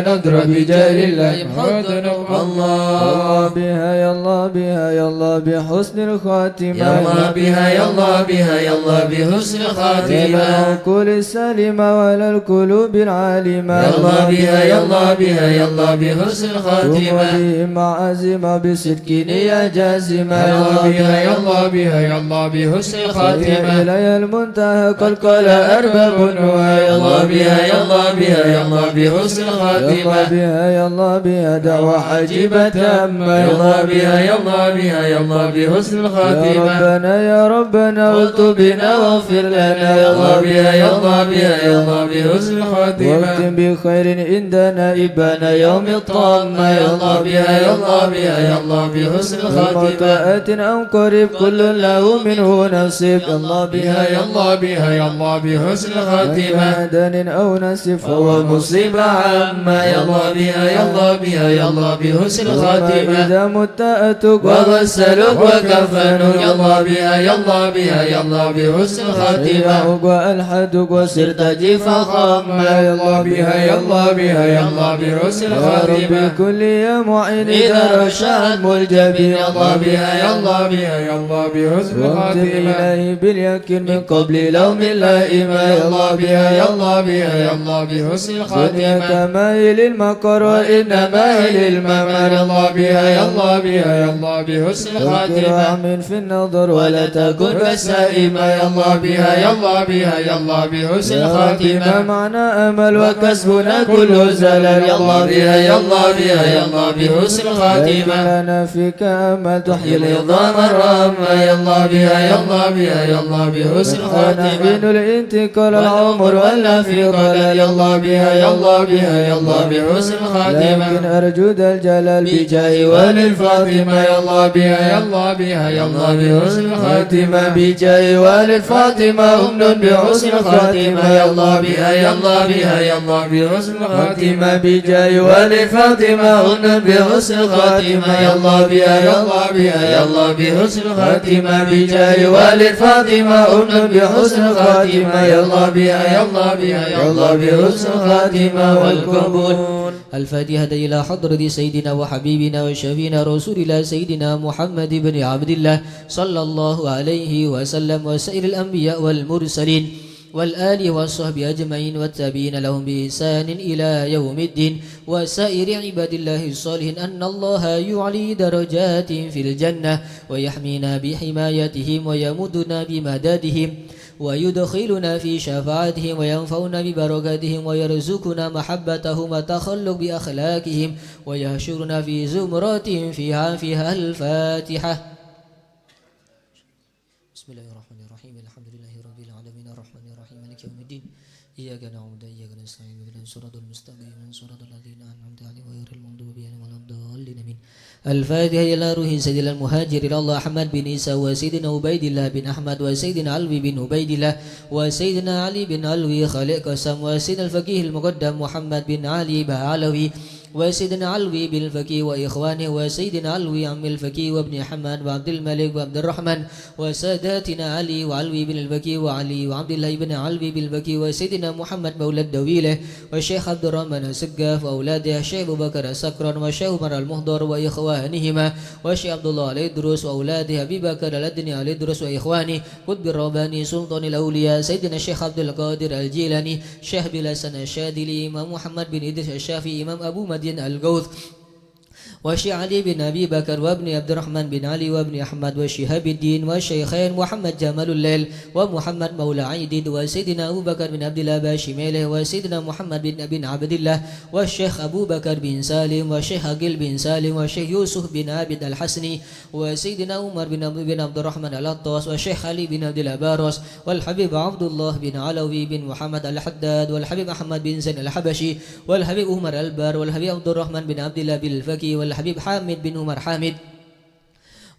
ندر بجاه الله هدنا الله بها يا الله بها يا الله بحسن الخاتمة يا الله بها يا الله بها يا الله بحسن الخاتمة العقول السالمة ولا القلوب العالمة يا الله بها يا الله بها يا الله بحسن الخاتمة بهم عازمة بصدق نية جازمة يا الله بها يا الله بها يا الله بحسن الخاتمة إلي المنتهى قد قال أرباب يا الله بها يا الله بها يا الله بحسن يا الله الخاتمة بها يا الله بها دعوة حجيبة تامة يا الله بها يا الله بها يا الله بحسن يا الخاتمة ربنا يا ربنا والطف بنا واغفر لنا يا الله بها يا الله بها يا الله بحسن الخاتمة واختم بخير عندنا إبان يوم الطامة يا الله بها يا الله بها يا الله بحسن الخاتمة ومتاءة أو قريب كل له منه نصيب الله بها يا الله بها يا الله بحسن الخاتمة دن أو نسف هو مصيبة عامة يا الله بها يا الله بها يا الله بحسن الخاتمة إذا متاءتك وغسلك وكفنك يا الله بها يا الله بها يا الله بحسن الخاتمة وألحدك وسرت جيفا خامة يا الله بها يا الله بها يا الله بحسن يا ربي الخاتمة كل يا معين إذا رشاد ملجبين يا الله بها يا الله بها يا الله بحسن واختم الخاتمة إليه باليقين من قبل لوم اللائمة يا الله بها يا الله بها يا الله بحسن دنيا الخاتمة كمايل المكر وإنما هي الممر يا الله بها يا الله بها يا الله بحسن تذكر الخاتمة أعمل في النظر ولا تكن كالسائمة يا الله بها يا الله بها يا الله بحسن يا ربي ما الخاتمة معنى أمل وكسبنا كل زلل يا الله بها يا الله بها يا الله بحسن لكن الخاتمة لنا فيك أمل تحيي العظام الرامة يا الله بها يا الله بها يا الله بحسن أنا حين الخاتمة الانتقال العمر ولا في ضلال يا الله بها يا الله بها يا الله بحسن لكن الخاتمة أرجو ذا الجلال بجاه وللفاطمة يا الله بها يا الله بها يا الله بحسن الخاتمة الخاتمة بجاه والفاطمة أمن بحسن الخاتمة يا الله بها يا الله بها يا الله بحسن الخاتمة الخاتمة بجاه والفاطمة أمن بحسن الخاتمة يا الله بها يا الله بها يا الله بحسن الخاتمة الخاتمة بجاه والفاطمة أمن بحسن الخاتمة يا الله بها يا الله بها يا الله بحسن الخاتمة والقبول الفاتحة إلى حضرة سيدنا وحبيبنا وشفينا رسول الله سيدنا محمد بن عبد الله صلى الله عليه وسلم وسائر الأنبياء والمرسلين والآل والصحب أجمعين والتابعين لهم بإحسان إلى يوم الدين وسائر عباد الله الصالحين أن الله يعلي درجات في الجنة ويحمينا بحمايتهم ويمدنا بمدادهم ويدخلنا في شفاعتهم وينفعنا ببركاتهم ويرزقنا محبتهم وتخلق بأخلاقهم ويحشرنا في زمراتهم فيها الفاتحة. بسم الله الرحمن الرحيم الحمد لله رب العالمين الرحمن الرحيم مالك يوم الدين إياك نعبد وإياك نستعين اهدنا الصراط المستقيم صراط الذين أنعمت عليهم غير المغضوب عليهم ولا الضالين آمين. الفاتحة إلى روح سيدنا المهاجر إلى الله أحمد بن عيسى وسيدنا عبيد الله بن أحمد وسيدنا علوي بن عبيد الله وسيدنا علي بن علوي خالق قسم وسيدنا الفقيه المقدم محمد بن علي بعلوي وسيدنا علوي بن الفقيه وإخوانه وسيدنا علوي عم الفقيه وابن حماد وعبد الملك وعبد الرحمن وساداتنا علي وعلوي بن الفقيه وعلي وعبد الله بن علوي بن الفقيه وسيدنا محمد مولى الدويلة والشيخ عبد الرحمن السقاف وأولاده الشيخ أبو بكر السكران والشيخ عمر المهضر وإخوانهما والشيخ عبد الله الإدرس وأولاده أبي بكر الأدني الإدرس وإخوانه قطب الرباني سلطان الأولياء سيدنا الشيخ عبد القادر الجيلاني شيخ بلسان الشاذلي إمام محمد بن إدريس الشافعي إمام أبو مدين الغوث وشيخ علي بن أبي بكر وابن عبد الرحمن بن علي وابن أحمد وشهاب الدين والشيخين محمد جمال الليل ومحمد مولى عيدد وسيدنا أبو بكر بن عبد الله باشميله وسيدنا محمد بن عبد الله والشيخ أبو بكر بن سالم والشيخ عقيل بن سالم والشيخ يوسف بن عابد الحسني وسيدنا عمر بن عبد الرحمن العطاس والشيخ علي بن عبد الله باروس والحبيب عبد الله بن علوي بن محمد الحداد والحبيب أحمد بن زين الحبشي والحبيب عمر البر والحبيب عبد الرحمن بن عبد الله بن الفقي والحبيب حامد بن عمر حامد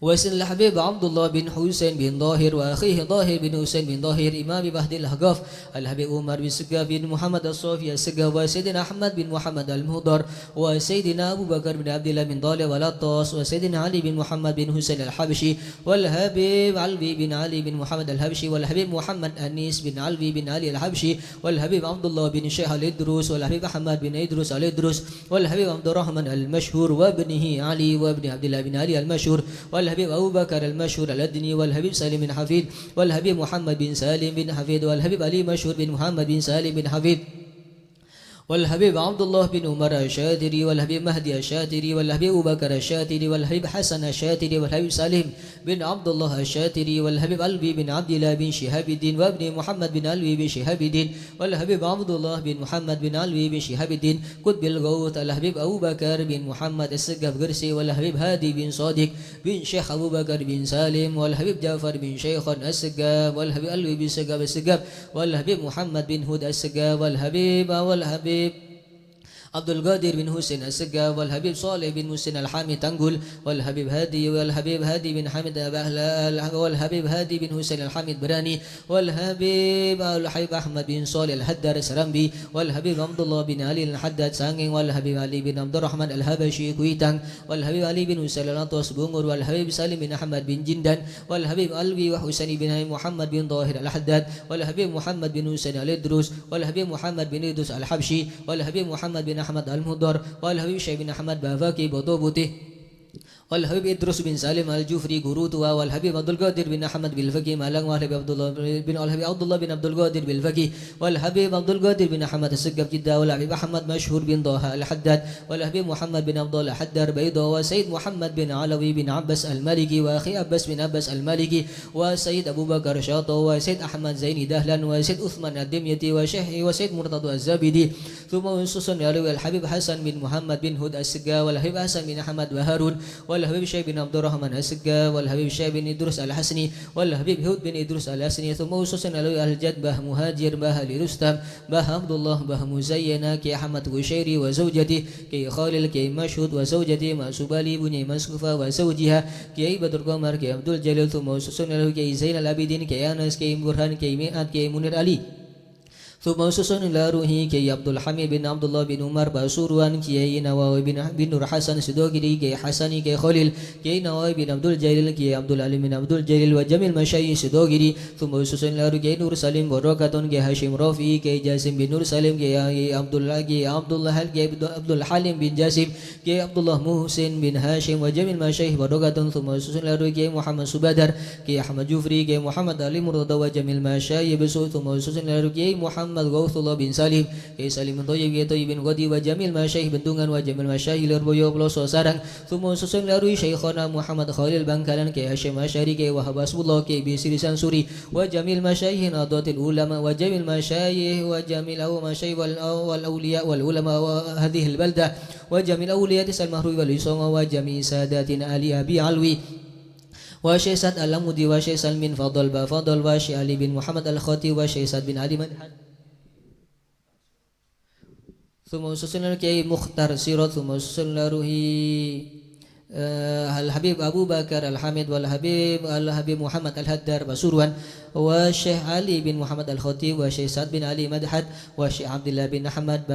وسن الحبيب عبد الله بن حسين بن ظاهر وأخيه ظاهر بن حسين بن ظاهر إمام بهد الأحقاف الحبيب عمر بن سقاف بن محمد الصوفي السقاف وسيدنا أحمد بن محمد المهضر وسيدنا أبو بكر بن عبد الله بن ضالب والعطاس وسيدنا علي بن محمد بن حسين الحبشي والحبيب علوي بن علي بن محمد الحبشي والحبيب محمد أنيس بن علوي بن علي الحبشي والحبيب عبد الله بن شيخ الإدروس والحبيب أحمد بن إدروس الإدروس والحبيب عبد الرحمن المشهور وابنه علي وابن عبد الله بن علي المشهور والحبيب أبو بكر المشهور الأدني والحبيب سالم بن حفيد والحبيب محمد بن سالم بن حفيد والحبيب علي مشهور بن محمد بن سالم بن حفيد والحبيب عبد الله بن عمر الشاتري والحبيب مهدي الشاتري والحبيب أبو بكر الشاتري والحبيب حسن الشاتري والحبيب سالم بن عبد الله الشاتري والحبيب علوي بن عبد الله بن شهاب الدين وابن محمد بن علوي بن شهاب الدين والحبيب عبد الله بن محمد بن علوي بن شهاب الدين قطب الغوث الحبيب أبو بكر بن محمد السقاف قرسي والحبيب هادي بن صادق بن شيخ أبو بكر بن سالم والحبيب جعفر بن شيخ السقاف والحبيب علوي بن السقاف والحبيب محمد بن هود السقاف والحبيب عبد القادر بن حسين السقاف والحبيب صالح بن حسين الحامي تنقل والحبيب هادي بن حامد والحبيب هادي بن حسين الحامد براني والحبيب أحمد بن صالح الحدار السرمبي والحبيب عبد الله بن علي الحداد سانغين والحبيب علي بن عبد الرحمن الحبشي كويتان والحبيب علي بن حسين الأطوس بونغور والحبيب سالم بن أحمد بن جندان والحبيب علوي وحسين بن محمد بن ظاهر الحداد والحبيب محمد بن حسين الإدروس والحبيب محمد بن إدروس الحبشي والحبيب محمد بن أحمد المهضر والحبيب شيخ بن أحمد بافاكي بطوبته والحبيب إدريس بن سالم الجوفري قروتوا والحبيب عبد القادر بن أحمد بالفقي مالك والحبيب عبد الله بن عبد القادر بالفقي والحبيب عبد القادر بن أحمد السقاف جدة والحبيب أحمد مشهور بن ضاها الحداد والحبيب محمد بن عبد الله الحدار بيضا وسيد محمد بن علوي بن عباس المالكي وأخي عباس بن عباس المالكي وسيد أبو بكر شاطو وسيد أحمد زيني دهلا وسيد عثمان الدميتي وسيد مرتضى الزابدي ثم خصوصا يروي الحبيب حسن بن محمد بن هود السقاف والحبيب حسن بن أحمد وهارون والحبيب شيخ بن عبد الرحمن السقاف والحبيب شيخ بن إدريس الحسني والحبيب هود بن إدريس الحسني ثم خصوصا يروي الجد به مهاجر به لرستم به عبد الله به مزينة كي أحمد غشيري وزوجته كي خالد كي مشهود وزوجته مسوبالي بني مسكوفة وزوجها كي بدر قمر كي عبد الجليل ثم خصوصا يروي كي زين العابدين كي أنس كي برهان كي مئات كي منير علي ثم susun ila ruhi Kiai Abdul Hamid bin Abdullah bin Umar Pasuruan, Kiai Nawawi bin Nur Hasan Sidogiri, Kiai Hasani, Kiai Khalil, Kiai Nawawi bin Abdul Jalil, Kiai Abdul Alim bin Abdul Jalil wa jamil masyayikh Sidogiri. ثم susun ila ruhi Kiai Nur Salim Barakatun, Kiai Hashim Rafi, Kiai Jasim bin Nur Salim, Kiai Abdullah Abdul Halim bin Jasim, Kiai Abdullah Muhsin bin Hashim wa jamil masyayikh Barakatun. ثم susun ila ruhi Kiai Muhammad Subadar, Kiai Ahmad Jufri, Kiai Muhammad Ali Murtada wa jamil masyayikh Besu. ثم susun ila ruhi Kiai Muhammad Gauthullah bin Salim, Kiai Salim bin Thayyib, Kiai Thayyib bin Ghadi wa jamil masyayikh Bendungan wa jamil masyayikh Lirboyo Peloso Sarang. Thumma susun larui Syekhana Muhammad Khalil Bangkalan, Kiai Hasyim Asy'ari, Kiai Wahab Hasbullah, Kiai Bisri Sansuri wa jamil masyayikh Nahdlatul Ulama wa jamil masyayikh wa jamil masyayikh wal awliya wal ulama wa hadhihi al baldah wa jamil awliya Tisal Mahruwi wal Isonga wa jamil sadatina Ali Abi Alwi wa Syekh Sa'd Al-Lamudi wa Syekh Salmin Fadl wa Syekh Ali bin Muhammad Al-Khati wa Syekh Sa'd bin Ali Madhan. ثم susun Kiai Mukhtar Sirot. ثم susun ruhi Al-Habib Abu Bakar Al-Hamid wal Habib Muhammad Al-Haddar Pasuruan wa Syekh Ali bin Muhammad Al-Khati wa Syekh Sa'd bin Ali Madhad wa Syekh Abdullah bin Ahmad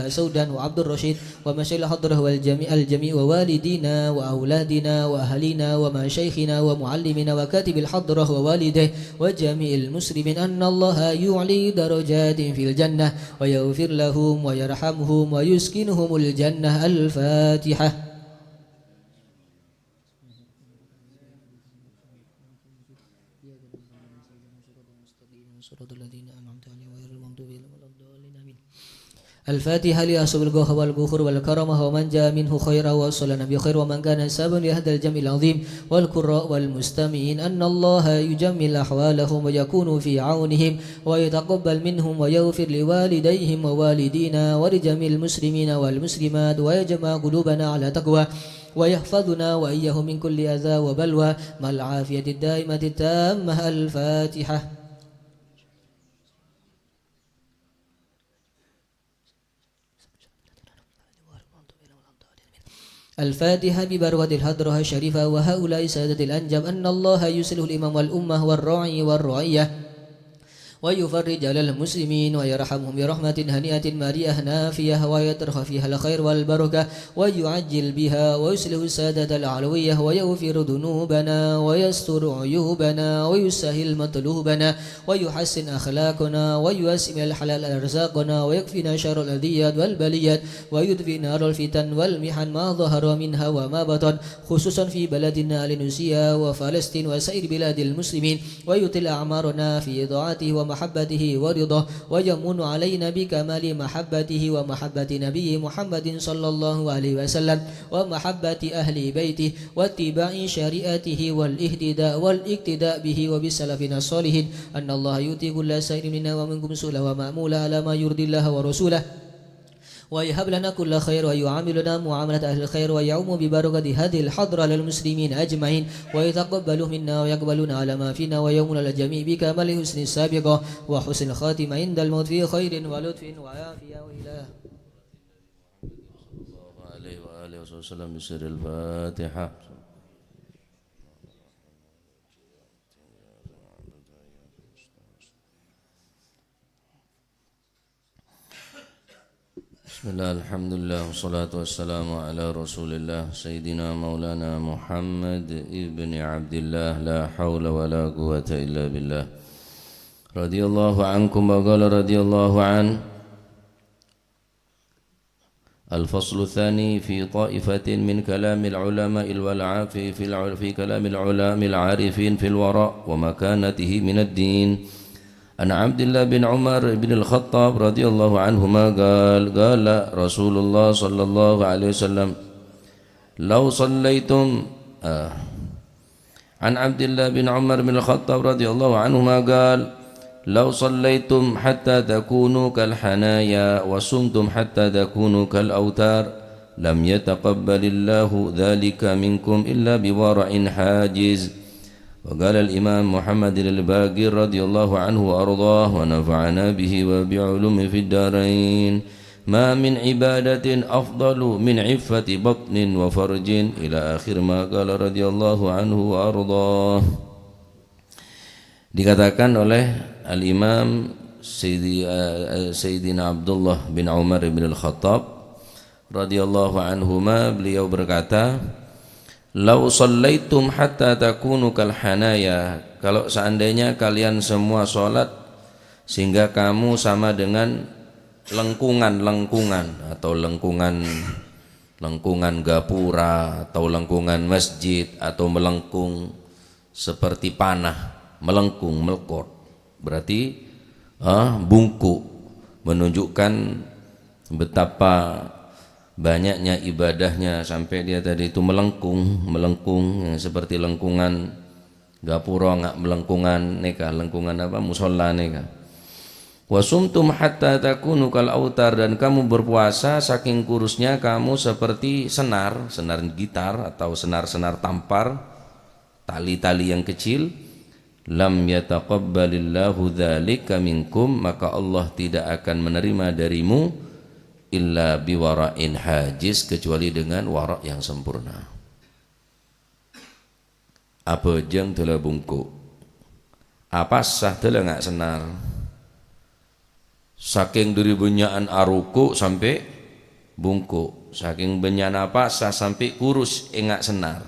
Saudan wa Abdul Rashid wa masyayikh hadrah wal jami' wa walidina wa auladina wa ahlina wa masyayikhina wa muallimina wa katibil hadrah wa walidayh wa jami'il muslimin anna Allah yu'li darajatin fil jannah wa yaghfir lahum wa yarhamhum wa yuskinuhumul jannah. Al-Fatihah. الفاتحة لأصحاب الجوه والبخور والكرمة ومن جاء منه خيرا وصل النبي خير ومن كان سببا لهذا الجمع العظيم والقراء والمستمعين أن الله يجمل أحوالهم ويكون في عونهم ويتقبل منهم ويغفر لوالديهم ووالدينا ولجميع المسلمين والمسلمات ويجمع قلوبنا على تقوى ويحفظنا وإياهم من كل أذى وبلوى مع العافية الدائمة التامة. الفاتحة. الفاتحة ببركة الحضرة الشريفة وهؤلاء سادة الأنجم أن الله يصلح الإمام والأمة والراعي والرعية ويفرج على المسلمين ويرحمهم برحمة هنيئة مريئة نافية ويترخى فيها الخير والبركة ويعجل بها ويصلح السادة العلوية ويغفر ذنوبنا ويستر عيوبنا ويسهل مطلوبنا ويحسن أخلاقنا ويوسع الحلال أرزاقنا ويكفينا شر الأذيات والبليات ويدفي نار الفتن والمحن ما ظهر منها وما بطن خصوصا في بلدنا لنسيا وفلسطين وسائر بلاد المسلمين ويطل أعمارنا في طاعته ومحبته ورضاه ويمن علينا بكمال محبته ومحبة نبيه محمد صلى الله عليه وسلم ومحبة أهل بيته واتباع شريعته والاقتداء به وبسلفنا الصالحين أن الله يؤتي كل سائر منا ومنكم سؤلا ومأمولا على ما يرضي الله ورسوله ويهب لنا كل خير ويعاملنا معاملة أهل الخير ويعم ببركة هذه الحضرة للمسلمين أجمعين ويتقبل منا ويقبلنا على ما فينا ويومنا الجميع بكمال حسن السابقة وحسن الخاتمة عند الموت في خير ولطف وعافية وإله الله عليه وآله وسلم بسر الفاتحة. Bismillah, alhamdulillah, wassalatu wassalamu ala rasulillah Sayyidina maulana Muhammad ibni Abdillah la hawla wa la quwata illa billah. Radiyallahu ankum wa qala radiyallahu an. الفصل الثاني في طائفة من كلام العلماء والعافي في كلام العلماء العارفين في الوراء ومكانته من الدين. عن عبد الله بن عمر بن الخطاب رضي الله عنهما قال رسول الله صلى الله عليه وسلم لو صليتم عن عبد الله بن عمر بن الخطاب رضي الله عنهما قال لو صليتم حتى تكونوا كالحنايا وصمتم حتى تكونوا كالأوتار لم يتقبل الله ذلك منكم إلا بورع حاجز. وقال الإمام محمد الباقر رضي الله عنه وأرضاه ونفعنا به وبعلومه في الدارين ما من عبادة أفضل من عفة بطن وفرج إلى آخر ما قال رضي الله عنه وأرضاه. Dikatakan oleh Al-Imam Sayyidina Abdullah bin Umar bin Al-Khattab radhiyallahu anhuma, beliau berkata, "Lau shallaitum hatta takunu kal hanaya." Kalau seandainya kalian semua sholat sehingga kamu sama dengan lengkungan atau lengkungan gapura atau lengkungan masjid atau melengkung seperti panah, melengkung, melekot, berarti bungkuk, menunjukkan betapa banyaknya ibadahnya sampai dia tadi itu melengkung seperti lengkungan gapura, nggak melengkungan neka, lengkungan apa, musola neka. Wasumtum hatta takunu kal autar, dan kamu berpuasa saking kurusnya kamu seperti senar gitar atau senar tampar, tali-tali yang kecil. Lam yataqabbalillahu dzalika minkum, maka Allah tidak akan menerima darimu illa biwara'in hajiz, kecuali dengan wara' yang sempurna. Apa jeng telah bungkuk, apa sah telah ngak senar, saking dari benyaan aruku sampai bungkuk, saking benyaan apa sah sampai kurus engak senar.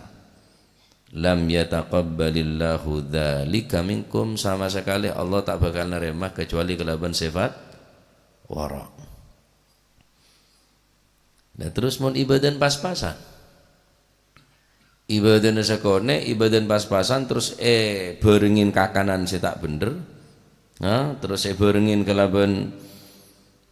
Lam yataqabbalillahu dzalika minkum, sama sekali Allah tak bakal nerima kecuali kelaban sifat wara'. Nah terus mau ibadah pas-pasan, ibadah sekone, ibadah pas-pasan, terus berengin kakanan saya tak bener, terus berengin kelaban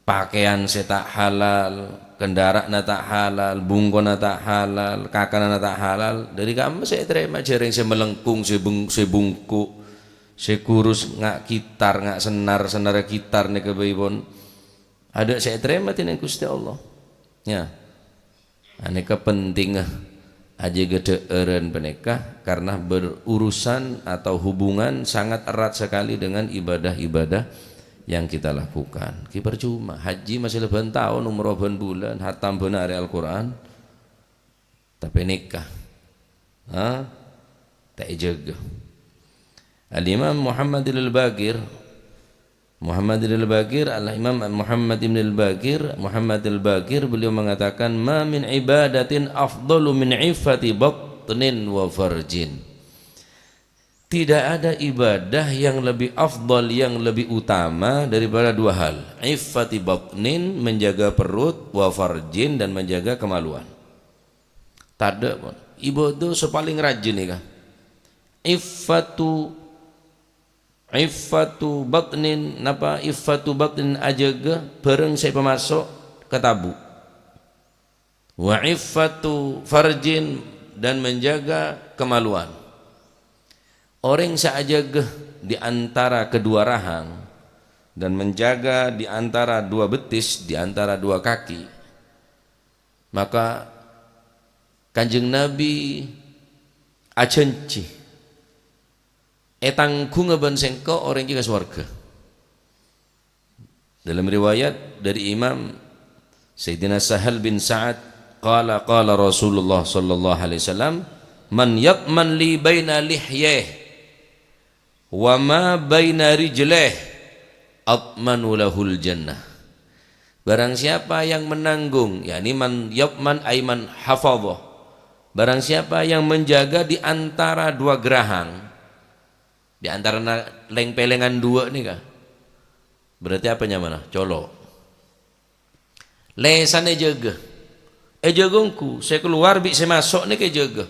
pakaian saya tak halal, kendaraan tak halal, bungkon tak halal, kakanan tak halal. Dari kamu saya terima jaring, saya melengkung, saya bungkuk, saya kurus, ngak gitar, ngak senar gitar nih kebaibon. Ada saya terima tindak Gusti Allah. Ya, aneka penting aja gede eren penekah, karena berurusan atau hubungan sangat erat sekali dengan ibadah-ibadah yang kita lakukan. Ki percuma haji masih leban tahun, umroh ben bulan, hatam benar Al-Quran, tapi nikah tak jaga. Al-Imam Muhammad al-Baqir, Al-Imam Muhammad ibn al-Baqir, beliau mengatakan, ma min ibadatin afdalu min iffati batnin wa farjin. Tidak ada ibadah yang lebih afdal, yang lebih utama daripada dua hal. Iffati batnin, menjaga perut, wa farjin, dan menjaga kemaluan. Tada pun ibadah sepaling rajin nih kan. Iffatu batnin, napa iffatu batnin ajaga bareng saya pemasok ke tabu. Wa iffatu farjin, dan menjaga kemaluan. Orang seajaga di antara kedua rahang dan menjaga di antara dua betis, di antara dua kaki, maka Kanjeng Nabi acenci etangku ngeben sengko orang juga swarga. Dalam riwayat dari Imam Sayyidina Sahal bin Sa'ad, qala Rasulullah sallallahu alaihi wasallam, man yatman li baina lihyeh wa ma baina rijleh atmanu lahul jannah. Barang siapa yang menanggung, yakni man yatman aiman hafadhah, barang siapa yang menjaga di antara dua gerahang, di antara leng-pelengan dua nih kah, berarti apanya mana? Colok. Lesane jaga, jagongku, saya keluar bi saya masuk nih ke jaga.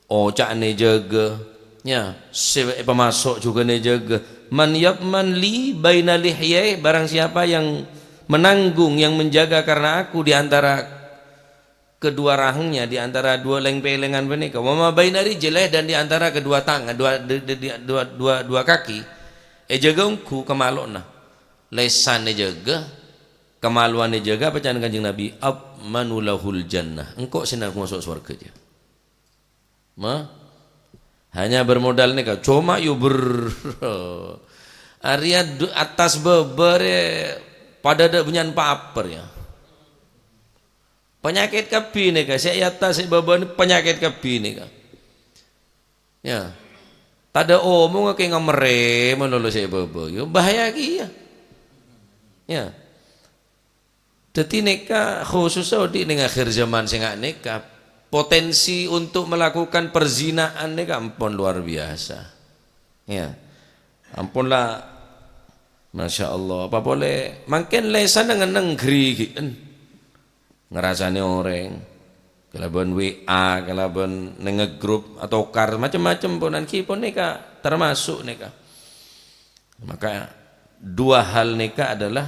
Oh cak nih jaga, ya, saya pemasok juga nih jaga. Man yatman li baina lihyai, barang siapa yang menanggung, yang menjaga karena aku di antara kedua rahangnya, di antara dua leng-pelengan benika, wa ma baina rijlih, dan di antara kedua tangan, dua kaki, jagongku kemalona. Lesane jaga, kemaluannya jaga, bacaan Kanjeng Nabi, abmanulahul jannah, engkau sinar masuk surga aja. Hanya bermodal nih, cuma yuk Arya atas beber pada ada bunyan paper ya. Penyakit kepi nih kak, saya atas beber penyakit kepi nih kak. Ya, tada omong kayak ngamere menolak saya beber, yo bahaya kia. Ya. Dadi nikah khususnya di akhir zaman sing gak nikah, potensi untuk melakukan perzinaan nikah ampun luar biasa. Ya. Ampunlah, Masya Allah. Apa boleh makin lesan dengan negeri ngerasane orang kalaban WA, kalaban ngegrup atau kar macam-macam ponan ki pun nikah termasuk nikah. Maka dua hal nikah adalah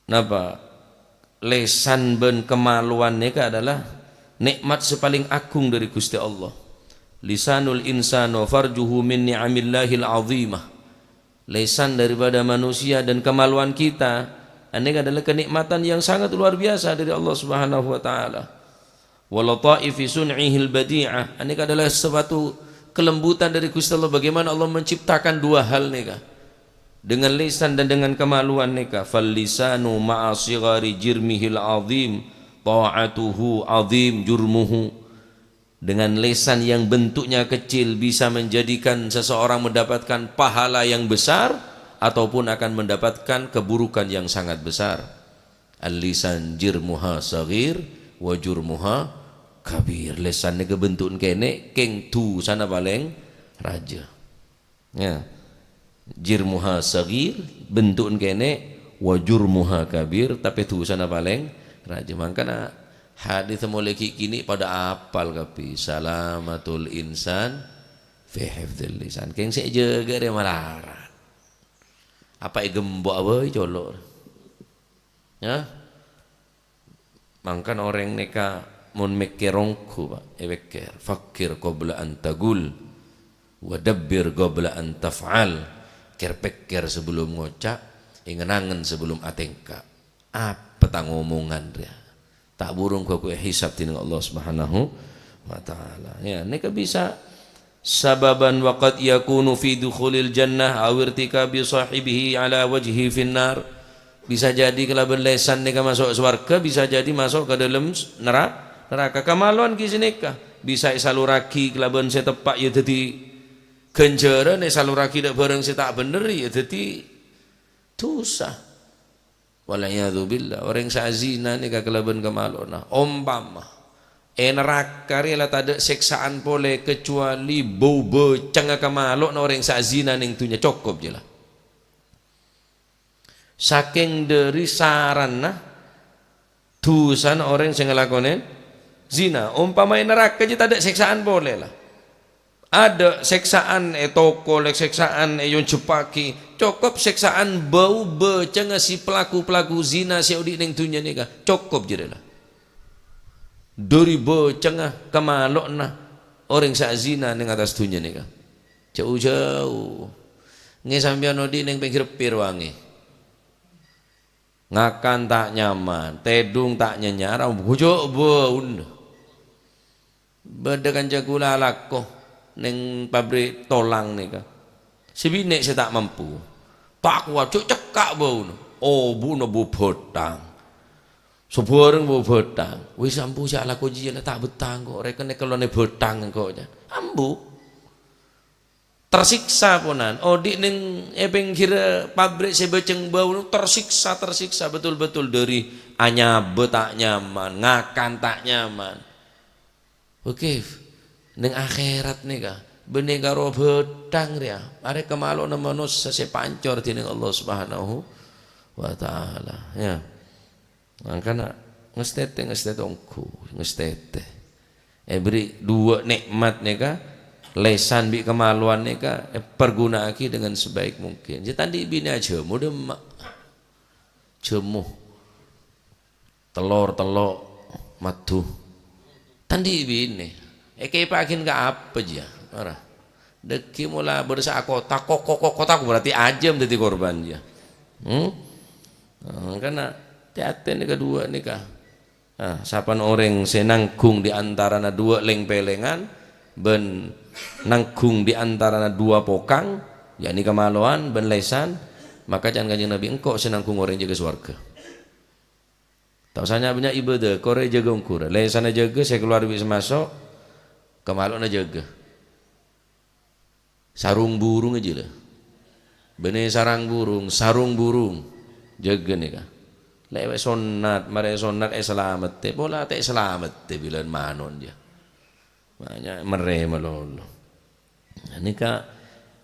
napa lesan ben kemaluan nikah adalah nikmat sepaling agung dari Gusti Allah. Lisanul insanu farjuhu min ni'amillahil azimah. Lesan daripada manusia dan kemaluan kita ini adalah kenikmatan yang sangat luar biasa dari Allah Subhanahu wa taala. Wa lataifi sun'ihil badi'ah. Ini adalah suatu kelembutan dari Gusti Allah bagaimana Allah menciptakan dua hal nikah. Dengan lisan dan dengan kemaluan nikah. Fal lisanu ma'a sighari jirmihil azim ta'atuhu azim jurmuhu. Dengan lisan yang bentuknya kecil bisa menjadikan seseorang mendapatkan pahala yang besar ataupun akan mendapatkan keburukan yang sangat besar. Al-lisan jirmuha saghir wa jurmuha kabir. Lisan ni kebentuk kene keng tu sana paling raja. Ya. Jirmuha saghir bentuk kene wa jurmuha kabir tapi tu sana paling raja. Makanya hadis mulai kini pada apal kapi salamatul insan fi hifdzil lisan. Keng sik jaga dia malarat. Apa gembok apa colok. Ya. Mangkan orang neka mun mekerongku Pak, eweker fakir qabla an tagul wa dabbir qabla an taf'al. Ker-peker sebelum ngocak, ingenangen sebelum atengka. Apa tang ngomongan dia? Tak burung ku hisab tina Allah Subhanahu wa taala. Ya, neka bisa sababan waqad yakunu fi dukhulil jannah aw irtikabi sahibihi ala wajhi finnar. Bisa jadi kalaban lesan neka masuk surga, bisa jadi masuk ke dalam neraka. Kamaluan ki neka bisa saluraki kalaban saya tepak ya dadi genjara nek saluraki dak bareng saya tak bener ya dadi dosa. Walayadu billah orang sazina ni kekelaban kemalona ompama neraka rela tak ada seksaan boleh kecuali bau becang kemalona orang sazina ning tunya cukup je lah. Saking dari sarana dosa orang sing ngelakonen zina umpama neraka je tak ada seksaan boleh lah. Ada seksaan toko, seksaan yon cepaki, cukup seksaan bau beceng si pelaku zina si audi ning dunia ni kah, cukup je lah. Dari beceng kemalok nah orang sa zina ning atas dunia ni kah, jauh-jauh. Nge sampean audi ning pinggir pir wangi, ngakan tak nyaman, tedung tak nyenyar, bujok baun, bedakan jagula lakoh. Neng pabrik tolang nih kak, sebinek saya tak mampu, tak kuat cuk cekak bau, oh bu no bu betang, sebarang bu betang, wis ampu saya laku jian tak betang kok, reken kalau ne betang kok aja, ambu, tersiksa ponan, oh di neng kira pabrik sebeceng bau tersiksa betul-betul dari anyabe tak nyaman, ngakan tak nyaman, oke. Neng akhirat nih kah benih karo bedang dia are kemalu na manusia sepancor tining Allah Subhanahu wa taala ya makanya ngestete ongku ngestete beri dua nikmat nih kah lesan bi kemaluan nih kah pergunaaki dengan sebaik mungkin jadi tadi bini aja mudah jemuh telur madu tadi bini kayak pakin ke apa aja, marah. Deki mula bersa kota aku berarti ajam jadi korban dia. Karena teaten kedua nikah. Sapan orang senanggung di antara dua leng-pelengan, ben nanggung di antara dua pokang, yakni kemaluan ben lesan, maka jangan kanjeng Nabi engkau senanggung orang jaga swarga. Tak usahnya banyak ibadah, kore jaga ungkur, lesan jaga saya keluar bisa masuk. Kemalu na jaga sarung burung aja lah Bene sarung burung jaga nih kah lewat sunat mare sunat selamat te bola te selamat te bilan manon dia banyak mere malolo ini kah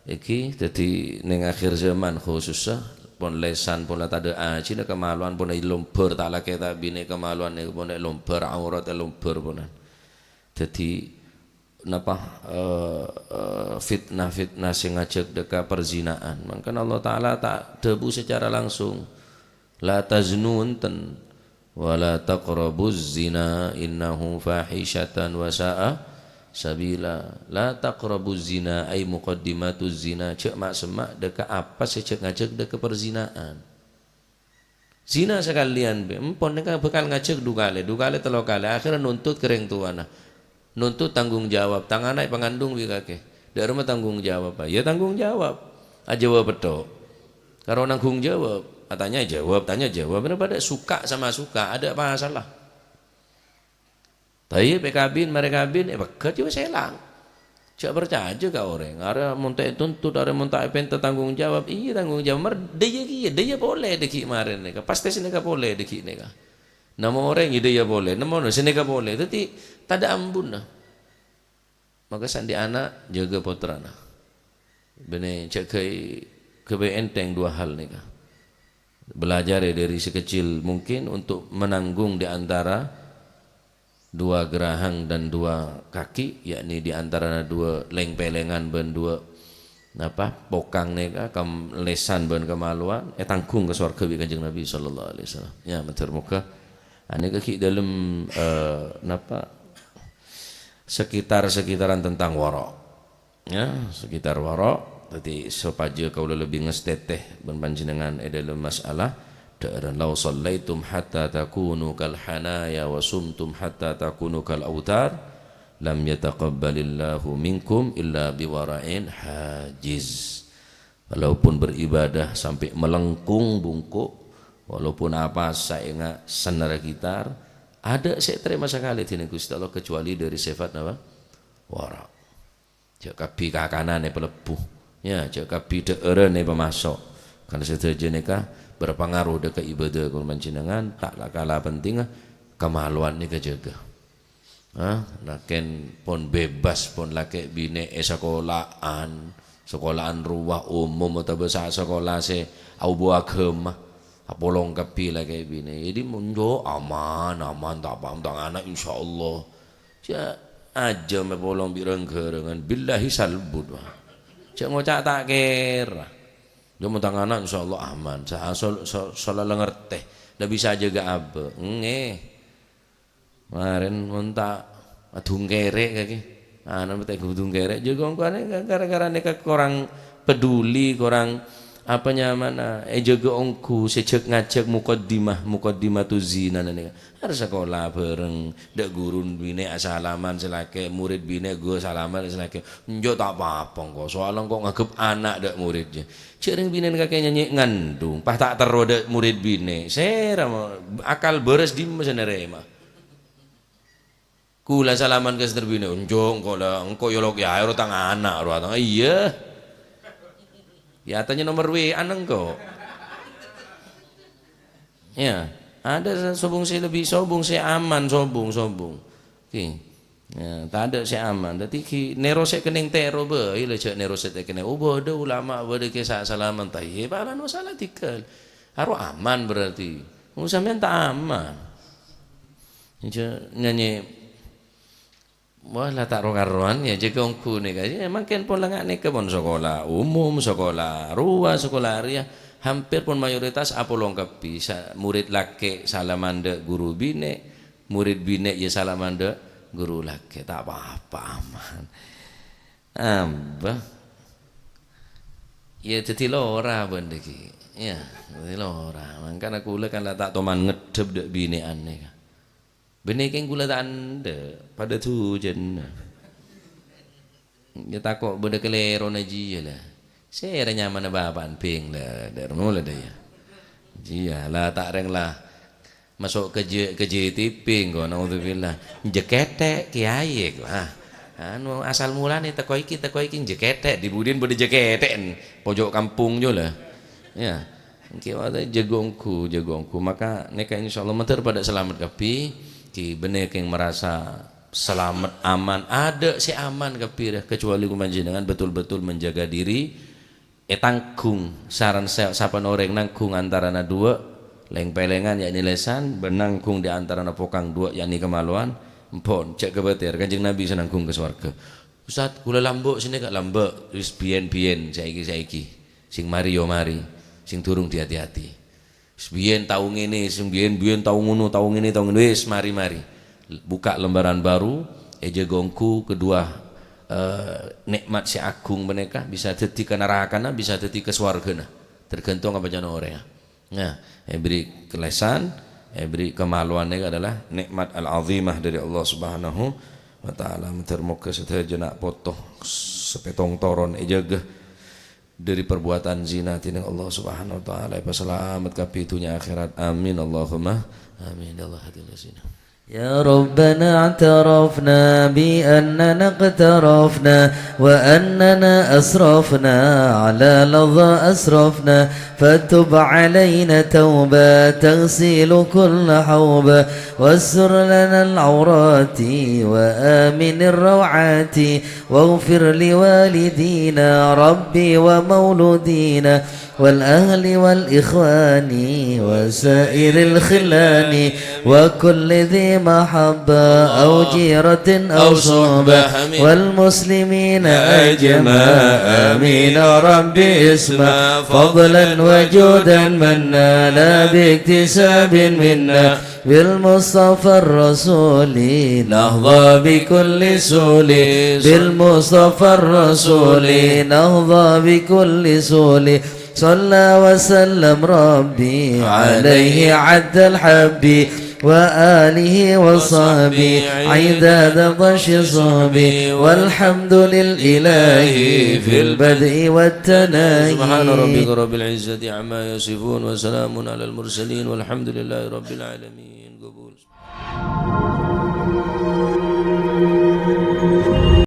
iki jadi neng akhir zaman khususnya pon lesan pon tak ada aji nak kemaluan pon lumpur tak laki tak bine kemaluan ni pon lumpur aurat lumpur pon jadi napa fitnah sing ngajak deka perzinaan maka Allah Ta'ala tak debu secara langsung la taznun ten wala taqrabuz zina innahu fahishatan wa sa'a sabila la taqrabuz zina ay muqaddimatuz zina cek mak semak deka apa sih cek ngajak deka perzinaan zina sekalian be empon deka bekal ngajak dugale telo kali akhirnya nuntut kering tuana nuntut tanggung jawab tang anak pengandung wi kakek dari rumah tanggung jawab apa ya tanggung jawab aja jawab betul kalau nanggung jawab tanya jawab daripada suka sama suka ada apa masalah tapi PKB mereka bin bekerja juga selang cak percaya ke orang ada muntai tuntut ada muntai penta tanggung jawab iya tanggung jawab dia boleh deki kemarin nih pasti sini boleh deki nih nama orang ide ya boleh nama orang sini boleh tapi tak ada ampun lah maka sandi anak jaga putra nah benih cek ke enteng dua hal nih kah belajar dari sekecil mungkin untuk menanggung di antara dua gerahang dan dua kaki yakni di antara dua leng-pelengan ben dua apa pokang nih kah lesan ben kemaluan tanggung ke surga bi kanjeng Nabi sallallahu alaihi wasallam ya matur muka ini kaki dalam napa sekitaran tentang warok ya sekitar warok tadi supaya kau lebih ngesteteh panjenengan dalam masalah dan law sallaitum hatta takunu kal hanaya wa sumtum hatta takunu kal autar lam yataqabbalillahu minkum illa biwara'in hajiz walaupun beribadah sampai melengkung bungkuk walaupun apa saya ingat senara gitar ada saya terima sekali di Gusti Allah kecuali dari sifat apa wara cak kapi kanan ne pelebuh ya cak kapi deure ne pemasok karena setuju nikah berpengaruh dekat ibadah kul panjenengan taklah kalah penting kemaluan ni kejaga naken pon bebas pon laki bine sekolahan ruah umum atau besar sekolah se au buah agama apolong kapi lah kayak bini jadi munjo aman tak paham tak anak insyaallah cak aja me polong bireng-gerengan billahi salbut wah cak ngocak tak kira dia mau tang anak insyaallah aman soal ngerti dah bisa jaga apa kemarin muntak adung kerek kaki anak betek adung kerek juga gara-gara mereka kurang peduli kurang apa nyaman jaga ongku sejak ngajak mukaddimatu zina nih harus sekolah bareng dak guru bine asalaman selake murid bine gue salaman selake njo tak apa-apa kok soalnya kok ngagep anak dak muridnya cering bine kakek nyanyi ngandung pas tak tero dak murid bine sera akal beres di mesenere mah kula salaman ke bine njo engko yolok ya ero tang anak ro tang iya ya tanya nomor WA kok ya ada sobung saya lebih sobung saya aman sobung oke ya tak ada saya aman tapi nero saya kening tero be ile cek nero saya kening bodoh ulama bodoh kisah salaman tayyib balan masalah tikal harus aman berarti sampean tak aman nyanyi wah lah tak rokaruan ya jaga ongku nih guys ya makin pun lengak nih kebon sekolah umum sekolah ruas sekolah area hampir pun mayoritas apa lengkap bisa murid laki salamanda guru bine murid bine ya salamanda guru laki tak apa-apa aman ambah ya jadi lora benda ki ya jadi lora makanya aku kan lah tak toman ngedep dek bine aneh benih keng gula tak anda pada tu jen dia takut benda kelero naji lah saya nyaman bapan ping lah dari nol ada ya jia lah tak reng lah masuk ke JTP kau naudzubillah jeketek kiai lah anu asal mulane teko iki jeketek dibudin bode jeketen pojok kampung jo lah ya engke wae jegongku maka neka insyaallah meter pada selamat kapi ki bener yang merasa selamat aman ada si aman kapi dah kecuali kumanjenengan betul-betul menjaga diri tangkung saran sapan orang nangkung antara na dua leng pelengan yakni lesan benangkung di antara na pokang dua yakni kemaluan empon cek kebetir kanjeng Nabi senangkung ke swarga Ustaz kula lambuk sini gak lambuk wis biyen saiki sing mari sing turung hati-hati wis biyen tau ngene sing biyen tau ngono wis mari buka lembaran baru jegongku kedua nikmat si agung mereka bisa dadi ke neraka bisa dadi ke swarga tergantung apa jana orang nah beri kelesan beri kemaluan ini adalah nikmat al-azimah dari Allah Subhanahu wa taala termoga sedaya nak potoh sepetong toron jaga dari perbuatan zina tining Allah Subhanahu wa taala selamat kapitunya akhirat amin Allahumma amin ya Allah hadirin zina يا ربنا اعترفنا بأننا اقترفنا وأننا أسرفنا على لظى أسرفنا فتب علينا توبة تغسل كل حوبة واستر لنا العورات وآمن الروعات واغفر لوالدينا ربي ومولودينا والأهل والإخوان وسائر الخلان وكل ذي محبة أو جيرة أو صحبة والمسلمين أجمع آمين ربي اسمع فضلا وجودا منا لا باكتساب منا بالمصطفى الرسول نهضى بكل سول بالمصطفى الرسول نهضى بكل سول صلى وسلم ربي عليه عد الحب وآله وصحبه عداد ضش صحبه والحمد لله في البدء والتناهي سبحان ربك رب العزة عما يصفون وسلام على المرسلين والحمد لله رب العالمين قبول